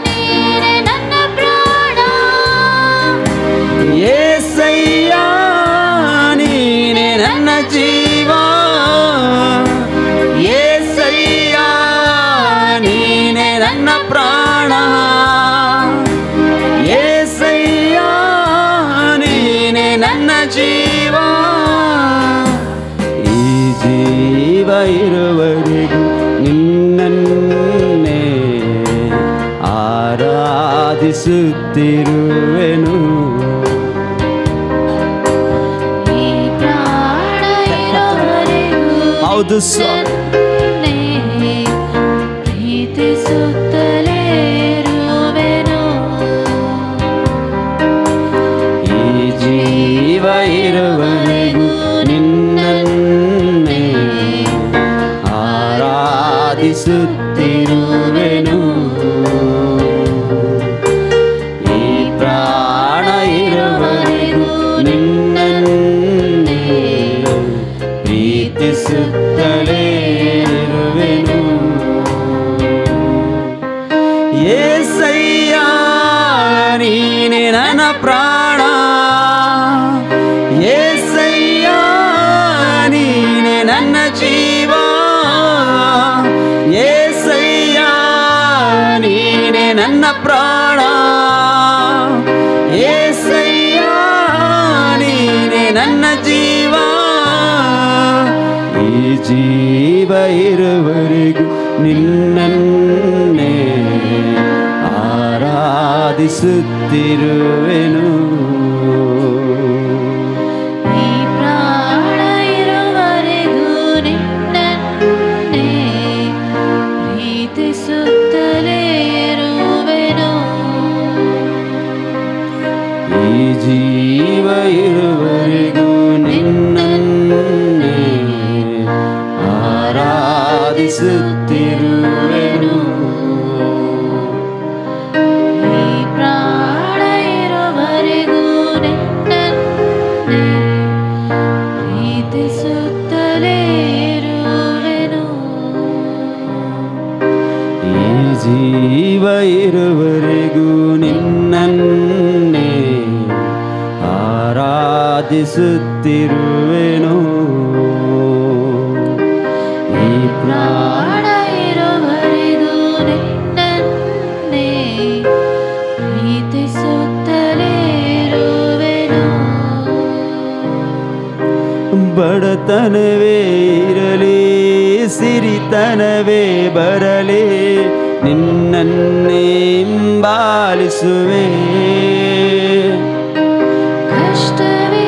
నీనే నన్న ప్రాణ. ಏಸಯ್ಯ ನೀನೆ ನನ್ನ ಜೀವ. ಏಸಯ್ಯ ನೀನೆ ನನ್ನ ಪ್ರಾಣ. ಏಸಯ್ಯ ನೀನೆ ನನ್ನ ಜೀವ. ಈ ಜೀವ ಇರುವವರೆಗೂ ನಿನ್ನನ್ನೇ ಆರಾಧಿಸುತ್ತಿರುವೆನು. ಈ ಪ್ರಾಣ ಇರುವವರೆಗೂ ಹೌದು ಸ್ವಾಮಿ. ನಿನ್ನನ್ನೇ ಪ್ರೀತಿಸುತ್ತಲೇ ಇರುವೆನು. ಈ ಜೀವ ಇರುವವರೆಗೂ ನಿನ್ನನ್ನೇ ಆರಾಧಿಸುತ್ತಿರುವೆನು. ಈ ಪ್ರಾಣ ಇರುವವರೆಗೂ ನಿನ್ನನ್ನೇ ಪ್ರೀತಿಸುತ್ತಲೇ ಇರುವೆನು. ಏಸಯ್ಯ ನೀನೆ ನನ್ನ ಪ್ರಾಣ. ಏಸಯ್ಯ ನೀನೆ ನನ್ನ ಜೀವ. ಏಸಯ್ಯ ನೀನೆ ನನ್ನ ಪ್ರಾಣ. ಏಸಯ್ಯ ನೀನೆ ನನ್ನ ಜೀವ. ಈ ಜೀವ ಇರುವವರೆಗೂ ನಿನ್ನನ್ನೇ ಆರಾಧಿಸುತ್ತಿರುವೆನು. ಈ ಪ್ರಾಣ ಇರುವವರೆಗೂ ನಿನ್ನನ್ನೇ ಪ್ರೀತಿಸುತ್ತಲೇ ಇರುವೆನು. ಈ ಜೀವ ಇರುವವರೆಗೂ ನಿನ್ನನ್ನೇ ಆರಾಧಿಸುತ್ತಿರುವೆನು. ಈ ಪ್ರಾಣ ಇರುವವರೆಗೂ ನಿನ್ನನ್ನೇ ಪ್ರೀತಿಸುತ್ತಲೇ ಇರುವೆನು. ಈ ಜೀವ ಇರುವವರೆಗೂ ನಿನ್ನನ್ನೇ ಆರಾಧಿಸುತ್ತಿರುವೆನು. ಈ ಪ್ರಾಣ ಇರುವವರೆಗೂ ನಿನ್ನನ್ನೇ ಪ್ರೀತಿಸುತ್ತಲೇ ಇರುವೆನು. ಬಡತನವೇ ಇರಲಿ ಸಿರಿತನವೇ ಬರಲಿ ನಿನ್ನನ್ನೇ ಹಿಂಬಾಲಿಸುವೆ. ಕಷ್ಟವೇ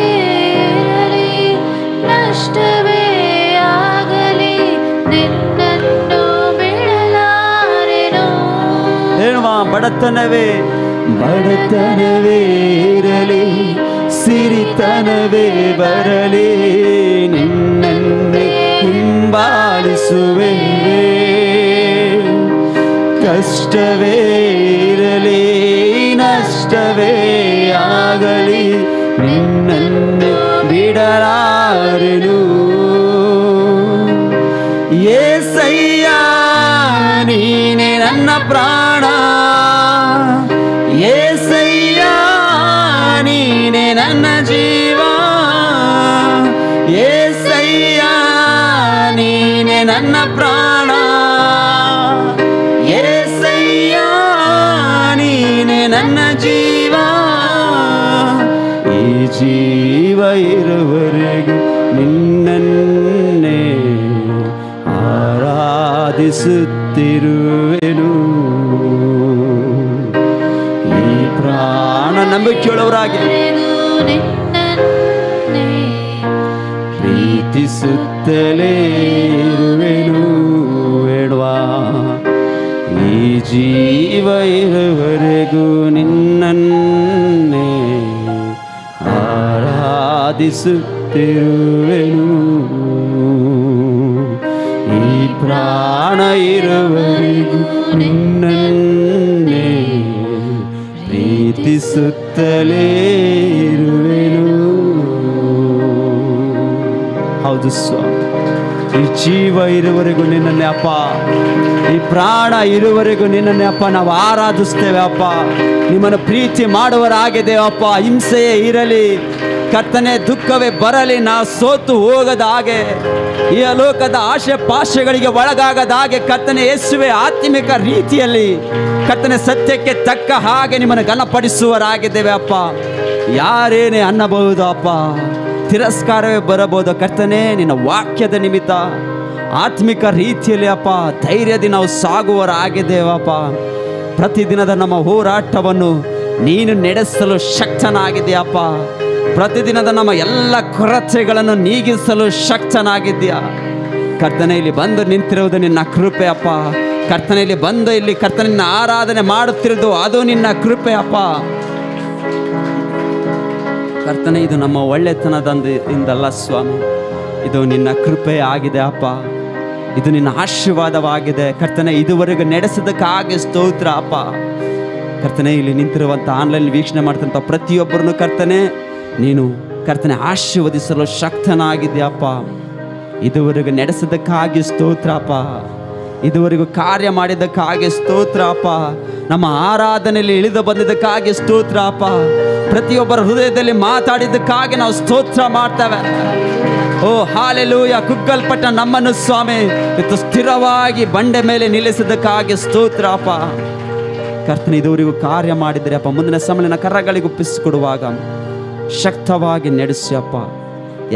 ಇರಲಿ ನಷ್ಟವೇ ಆಗಲಿ ನಿನ್ನನ್ನು ಬಿಡಲಾರೆನು. ಹೇಳುವ ಬಡತನವೇ ಇರಲಿ ಸಿರಿತನವೇ ಬರಲಿ ನಿನ್ನನ್ನೇ ಹಿಂಬಾಲಿಸುವೆ. ಕಷ್ಟವೇ ಇರಲಿ ನಷ್ಟವೇ ಆಗಲಿ ನಿನ್ನನ್ನೇ ಬಿಡಲಾರೆನು. ಏಸಯ್ಯ ನೀನೆ ನನ್ನ ಪ್ರಾಣ. ಏಸಯ್ಯ ನೀನೆ ನನ್ನ ಜೀವ. ಏಸಯ್ಯ ನೀನೆ ನನ್ನ ಪ್ರಾಣ. ಏಸಯ್ಯ ನೀನೆ ನನ್ನ ಜೀವ. ಈ ಜೀವ ಇರುವವರೆಗೂ ನಿನ್ನನ್ನೇ ಆರಾಧಿಸುತ್ತಿರುವೆನು. ಈ ಪ್ರಾಣ ನಂಬಿಕೆಯುಳ್ಳವರಾಗಿ ನಿನ್ನನ್ನೇ ಪ್ರೀತಿಸುತ್ತಲೇ ಇರುವೆನು. ಬೇಡ್ವ ಈ ಜೀವ ಇರುವವರೆಗೂ ನಿನ್ನನ್ನೇ ಆರಾಧಿಸುತ್ತಿರುವೆನು. ಈ ಪ್ರಾಣ ಇರುವವರೆಗೂ ನಿನ್ನನ್ನೇ ಪ್ರೀತಿಸುತ್ತಲೇ ಇರುವೆನು. ಹೌದು ಸ್ವಾಮಿ. ಈ ಜೀವ ಇರುವವರೆಗೂ ನಿನ್ನನ್ನೇ ಅಪ್ಪ, ಈ ಪ್ರಾಣ ಇರುವವರೆಗೂ ನಿನ್ನನ್ನೇ ಅಪ್ಪ ನಾವು ಆರಾಧಿಸ್ತೇವೆ ಅಪ್ಪ. ನಿಮ್ಮನ್ನು ಪ್ರೀತಿ ಮಾಡುವರಾಗಿದ್ದೇವೆ ಅಪ್ಪ. ಹಿಂಸೆಯೇ ಇರಲಿ ಕರ್ತನೆ, ದುಃಖವೇ ಬರಲಿ, ನಾವು ಸೋತು ಹೋಗದ ಹಾಗೆ, ಈ ಲೋಕದ ಆಶೆ ಪಾಶೆಗಳಿಗೆ ಒಳಗಾಗದ ಹಾಗೆ ಕರ್ತನೆ ಯೇಸುವೆ ಆತ್ಮಿಕ ರೀತಿಯಲ್ಲಿ ಕರ್ತನೆ ಸತ್ಯಕ್ಕೆ ತಕ್ಕ ಹಾಗೆ ನಿಮ್ಮನ್ನು ಘನಪಡಿಸುವರಾಗಿದ್ದೇವೆ ಅಪ್ಪ. ಯಾರೇನೇ ಅನ್ನಬಹುದು ಅಪ್ಪ, ತಿರಸ್ಕಾರವೇ ಬರಬಹುದು ಕರ್ತನೆ, ನಿನ್ನ ವಾಕ್ಯದ ನಿಮಿತ್ತ ಆತ್ಮಿಕ ರೀತಿಯಲ್ಲಿ ಅಪ್ಪ ಧೈರ್ಯದಿ ನಾವು ಸಾಗುವರಾಗಿದ್ದೇವಪ್ಪ. ಪ್ರತಿದಿನದ ನಮ್ಮ ಹೋರಾಟವನ್ನು ನೀನು ನಡೆಸಲು ಶಕ್ತನಾಗಿದೆಯಪ್ಪ. ಪ್ರತಿದಿನದ ನಮ್ಮ ಎಲ್ಲ ಕೊರತೆಗಳನ್ನು ನೀಗಿಸಲು ಶಕ್ತನಾಗಿದ್ದೀಯ ಕರ್ತನೆ. ಇಲ್ಲಿ ಬಂದು ನಿಂತಿರುವುದು ನಿನ್ನ ಕೃಪೆ ಅಪ್ಪ. ಕರ್ತನೆ ಇಲ್ಲಿ ಬಂದು ಇಲ್ಲಿ ಕರ್ತನೆ ನಿನ್ನ ಆರಾಧನೆ ಮಾಡುತ್ತಿರುವುದು ಅದು ನಿನ್ನ ಕೃಪೆ ಅಪ್ಪ. ಕರ್ತನೆ ಇದು ನಮ್ಮ ಒಳ್ಳೆತನದಿಂದಲ್ಲ ಸ್ವಾಮಿ, ಇದು ನಿನ್ನ ಕೃಪೆ ಆಗಿದೆ ಅಪ್ಪ. ಇದು ನಿನ್ನ ಆಶೀರ್ವಾದವಾಗಿದೆ ಕರ್ತನೆ. ಇದುವರೆಗೂ ನಡೆಸೋದಕ್ಕಾಗಿ ಸ್ತೋತ್ರ ಅಪ್ಪ. ಕರ್ತನೆ ಇಲ್ಲಿ ನಿಂತಿರುವಂಥ ಆನ್ಲೈನ್ ವೀಕ್ಷಣೆ ಮಾಡ್ತಂಥ ಪ್ರತಿಯೊಬ್ಬರನ್ನು ಕರ್ತನೆ ನೀನು ಕರ್ತನೆ ಆಶೀರ್ವದಿಸಲು ಶಕ್ತನಾಗಿದೆಯಪ್ಪ. ಇದುವರೆಗೂ ನಡೆಸೋದಕ್ಕಾಗಿ ಸ್ತೋತ್ರ ಅಪ್ಪ. ಇದುವರೆಗೂ ಕಾರ್ಯ ಮಾಡಿದ್ದಕ್ಕಾಗಿ ಸ್ತೋತ್ರ ಅಪ್ಪ. ನಮ್ಮ ಆರಾಧನೆಯಲ್ಲಿ ಇಳಿದು ಬಂದಿದ್ದಕ್ಕಾಗಿ ಸ್ತೋತ್ರ ಅಪ್ಪ. ಪ್ರತಿಯೊಬ್ಬರ ಹೃದಯದಲ್ಲಿ ಮಾತಾಡಿದ್ದಕ್ಕಾಗಿ ನಾವು ಸ್ತೋತ್ರ ಮಾಡ್ತೇವೆ. ಓ ಹಾಲೆಲೂಯ. ಕುಗ್ಗಲ್ಪಟ್ಟ ನಮ್ಮನ್ನು ಸ್ವಾಮಿ ಇವತ್ತು ಸ್ಥಿರವಾಗಿ ಬಂಡೆ ಮೇಲೆ ನಿಲ್ಲಿಸಿದ್ದಕ್ಕಾಗಿ ಸ್ತೋತ್ರ ಅಪ್ಪ. ಕರ್ತನೆ ಇದುವರೆಗೂ ಕಾರ್ಯ ಮಾಡಿದರೆ ಅಪ್ಪ, ಮುಂದಿನ ಸಮಯನ ಕರಗಳಿಗೆ ಒಪ್ಪಿಸಿಕೊಡುವಾಗ ಶಕ್ತವಾಗಿ ನಡೆಸಿ ಅಪ್ಪ.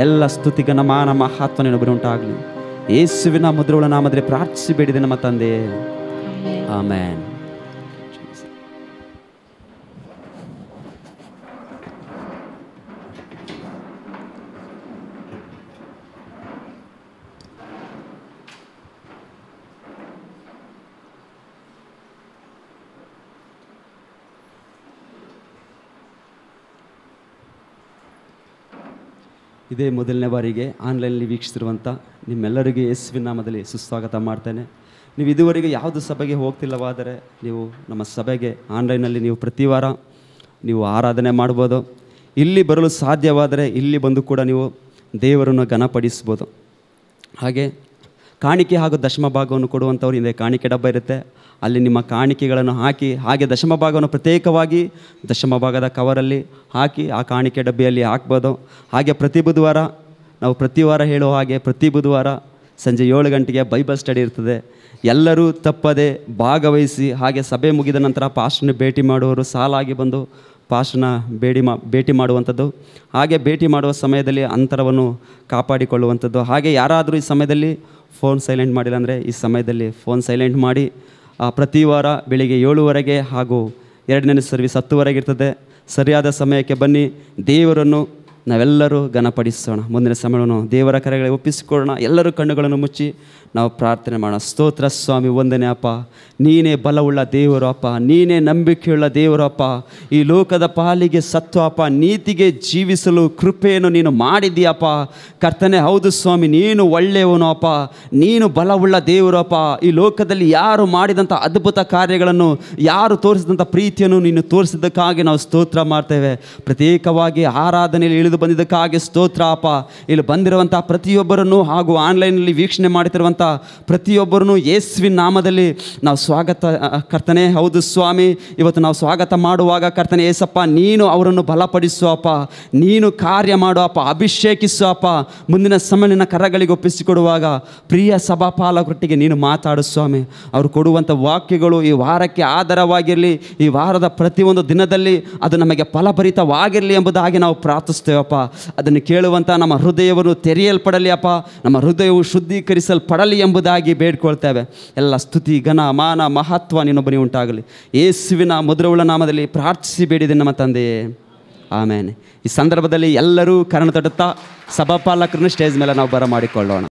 ಎಲ್ಲ ಸ್ತುತಿಗೆ ಮಾನ ಮಹತ್ವ ನಿನಗೆ ಉಂಟಾಗಲಿ. ಯೇಸುವಿನ ಮಧುರವುಳ್ಳ ನಾಮದಲ್ಲಿ ಪ್ರಾರ್ಥಿಸಿ ಬೇಡಿದೆ ನಮ್ಮ ತಂದೆ, ಆಮೆನ್. ಇದೇ ಮೊದಲನೇ ಬಾರಿಗೆ ಆನ್ಲೈನಲ್ಲಿ ವೀಕ್ಷಿಸಿರುವಂಥ ನಿಮ್ಮೆಲ್ಲರಿಗೂ ಯೇಸುವಿನ ನಾಮದಲ್ಲಿ ಸುಸ್ವಾಗತ ಮಾಡ್ತೇನೆ. ನೀವು ಇದುವರೆಗೆ ಯಾವುದು ಸಭೆಗೆ ಹೋಗ್ತಿಲ್ಲವಾದರೆ ನೀವು ನಮ್ಮ ಸಭೆಗೆ ಆನ್ಲೈನಲ್ಲಿ ನೀವು ಪ್ರತಿ ವಾರ ನೀವು ಆರಾಧನೆ ಮಾಡ್ಬೋದು. ಇಲ್ಲಿ ಬರಲು ಸಾಧ್ಯವಾದರೆ ಇಲ್ಲಿ ಬಂದು ಕೂಡ ನೀವು ದೇವರನ್ನು ಘನಪಡಿಸ್ಬೋದು. ಹಾಗೆ ಕಾಣಿಕೆ ಹಾಗೂ ದಶಮ ಭಾಗವನ್ನು ಕೊಡುವಂಥವ್ರು ಹಿಂದೆ ಕಾಣಿಕೆ ಡಬ್ಬ ಇರುತ್ತೆ, ಅಲ್ಲಿ ನಿಮ್ಮ ಕಾಣಿಕೆಗಳನ್ನು ಹಾಕಿ, ಹಾಗೆ ದಶಮ ಭಾಗವನ್ನು ಪ್ರತ್ಯೇಕವಾಗಿ ದಶಮ ಭಾಗದ ಕವರಲ್ಲಿ ಹಾಕಿ ಆ ಕಾಣಿಕೆ ಡಬ್ಬಿಯಲ್ಲಿ ಹಾಕ್ಬೋದು. ಹಾಗೆ ಪ್ರತಿ ಬುಧವಾರ ನಾವು ಪ್ರತಿ ವಾರ ಹೇಳೋ ಹಾಗೆ ಪ್ರತಿ ಬುಧವಾರ ಸಂಜೆ 7 ಗಂಟೆಗೆ ಬೈಬಲ್ ಸ್ಟಡಿ ಇರ್ತದೆ. ಎಲ್ಲರೂ ತಪ್ಪದೆ ಭಾಗವಹಿಸಿ. ಹಾಗೆ ಸಭೆ ಮುಗಿದ ನಂತರ ಪಾಸ್ಟರ್ನ ಭೇಟಿ ಮಾಡುವವರು ಸಾಲಾಗಿ ಬಂದು ಪಾಸ್ಟರ್ನ ಭೇಟಿ ಮಾಡುವಂಥದ್ದು. ಹಾಗೆ ಭೇಟಿ ಮಾಡುವ ಸಮಯದಲ್ಲಿ ಅಂತರವನ್ನು ಕಾಪಾಡಿಕೊಳ್ಳುವಂಥದ್ದು. ಹಾಗೆ ಯಾರಾದರೂ ಈ ಸಮಯದಲ್ಲಿ ಫೋನ್ ಸೈಲೆಂಟ್ ಮಾಡಿಲ್ಲ ಅಂದರೆ ಈ ಸಮಯದಲ್ಲಿ ಫೋನ್ ಸೈಲೆಂಟ್ ಮಾಡಿ ಪ್ರತಿ ವಾರ ಬೆಳಿಗ್ಗೆ 7 ಹಾಗೂ 2ನೇ ಸರ್ವಿಸ್ 10 ಇರ್ತದೆ. ಸರಿಯಾದ ಸಮಯಕ್ಕೆ ಬನ್ನಿ, ದೇವರನ್ನು ನಾವೆಲ್ಲರೂ ಘನಪಡಿಸೋಣ. ಮುಂದಿನ ಸಮಯವನ್ನು ದೇವರ ಕರೆಗಳಿಗೆ ಒಪ್ಪಿಸಿಕೊಳ್ಳೋಣ. ಎಲ್ಲರೂ ಕಣ್ಣುಗಳನ್ನು ಮುಚ್ಚಿ ನಾವು ಪ್ರಾರ್ಥನೆ ಮಾಡೋಣ. ಸ್ತೋತ್ರ ಸ್ವಾಮಿ, ವಂದನೆ ಅಪ್ಪ. ನೀನೇ ಬಲವುಳ್ಳ ದೇವರು ಅಪ್ಪ, ನೀನೇ ನಂಬಿಕೆಯುಳ್ಳ ದೇವರು ಅಪ್ಪ. ಈ ಲೋಕದ ಪಾಲಿಗೆ ಸತ್ತು ಅಪ್ಪ, ನೀತಿಗೆ ಜೀವಿಸಲು ಕೃಪೆಯನ್ನು ನೀನು ಮಾಡಿದ್ದೀಯಪ್ಪ ಕರ್ತನೆ. ಹೌದು ಸ್ವಾಮಿ, ನೀನು ಒಳ್ಳೆಯವನು ಅಪ್ಪ, ನೀನು ಬಲವುಳ್ಳ ದೇವರು ಅಪ್ಪ. ಈ ಲೋಕದಲ್ಲಿ ಯಾರು ಮಾಡಿದಂಥ ಅದ್ಭುತ ಕಾರ್ಯಗಳನ್ನು, ಯಾರು ತೋರಿಸಿದಂಥ ಪ್ರೀತಿಯನ್ನು ನೀನು ತೋರಿಸಿದ್ದಕ್ಕಾಗಿ ನಾವು ಸ್ತೋತ್ರ ಮಾಡ್ತೇವೆ. ಪ್ರತ್ಯೇಕವಾಗಿ ಆರಾಧನೆಯಲ್ಲಿ ಇಳಿದು ಬಂದಿದ್ದಕ್ಕಾಗಿ ಸ್ತೋತ್ರ ಅಪ್ಪ. ಇಲ್ಲಿ ಬಂದಿರುವಂಥ ಪ್ರತಿಯೊಬ್ಬರನ್ನು ಹಾಗೂ ಆನ್ಲೈನಲ್ಲಿ ವೀಕ್ಷಣೆ ಮಾಡುತ್ತಿರುವಂಥ ಪ್ರತಿಯೊಬ್ಬರನ್ನು ಯೇಸುವಿನ ನಾಮದಲ್ಲಿ ನಾವು ಸ್ವಾಗತ ಕರ್ತನೆ. ಹೌದು ಸ್ವಾಮಿ, ಇವತ್ತು ನಾವು ಸ್ವಾಗತ ಮಾಡುವಾಗ ಕರ್ತನೆ ಏಸಪ್ಪ, ನೀನು ಅವರನ್ನು ಬಲಪಡಿಸುವಪ್ಪ, ನೀನು ಕಾರ್ಯ ಮಾಡುವಪ್ಪ, ಅಭಿಷೇಕಿಸುವಪ್ಪ. ಮುಂದಿನ ಸಮಯನ ಕರಗಳಿಗೆ ಒಪ್ಪಿಸಿಕೊಡುವಾಗ ಪ್ರಿಯ ಸಭಾಪಾಲಕರೊಟ್ಟಿಗೆ ನೀನು ಮಾತಾಡು ಸ್ವಾಮಿ. ಅವರು ಕೊಡುವಂಥ ವಾಕ್ಯಗಳು ಈ ವಾರಕ್ಕೆ ಆಧಾರವಾಗಿರಲಿ, ಈ ವಾರದ ಪ್ರತಿಯೊಂದು ದಿನದಲ್ಲಿ ಅದು ನಮಗೆ ಫಲಭರಿತವಾಗಿರಲಿ ಎಂಬುದಾಗಿ ನಾವು ಪ್ರಾರ್ಥಿಸ್ತೇವಪ್ಪ. ಅದನ್ನು ಕೇಳುವಂಥ ನಮ್ಮ ಹೃದಯವನ್ನು ತೆರೆಯಲ್ಪಡಲಿ ಅಪ್ಪ, ನಮ್ಮ ಹೃದಯವು ಶುದ್ಧೀಕರಿಸಲ್ಪಡಲಿ ಎಂಬುದಾಗಿ ಬೇಡ್ಕೊಳ್ತೇವೆ. ಎಲ್ಲ ಸ್ತುತಿ ಘನ ಮಾನ ಮಹತ್ವ ನಿನ್ನೊಬ್ಬನೇ ಉಂಟಾಗಲಿ. ಯೇಸುವಿನ ಮಧುರವುಳ್ಳ ನಾಮದಲ್ಲಿ ಪ್ರಾರ್ಥಿಸಿ ಬೇಡಿದೆ ನಮ್ಮ ತಂದೆಯೇ, ಆಮೇನ್. ಈ ಸಂದರ್ಭದಲ್ಲಿ ಎಲ್ಲರೂ ಕರ್ಣ ತಡುತ್ತಾ ಸಭಾಪಾಲಕರನ್ನು ಸ್ಟೇಜ್ ಮೇಲೆ ನಾವು ಬರಮಾಡಿಕೊಳ್ಳೋಣ.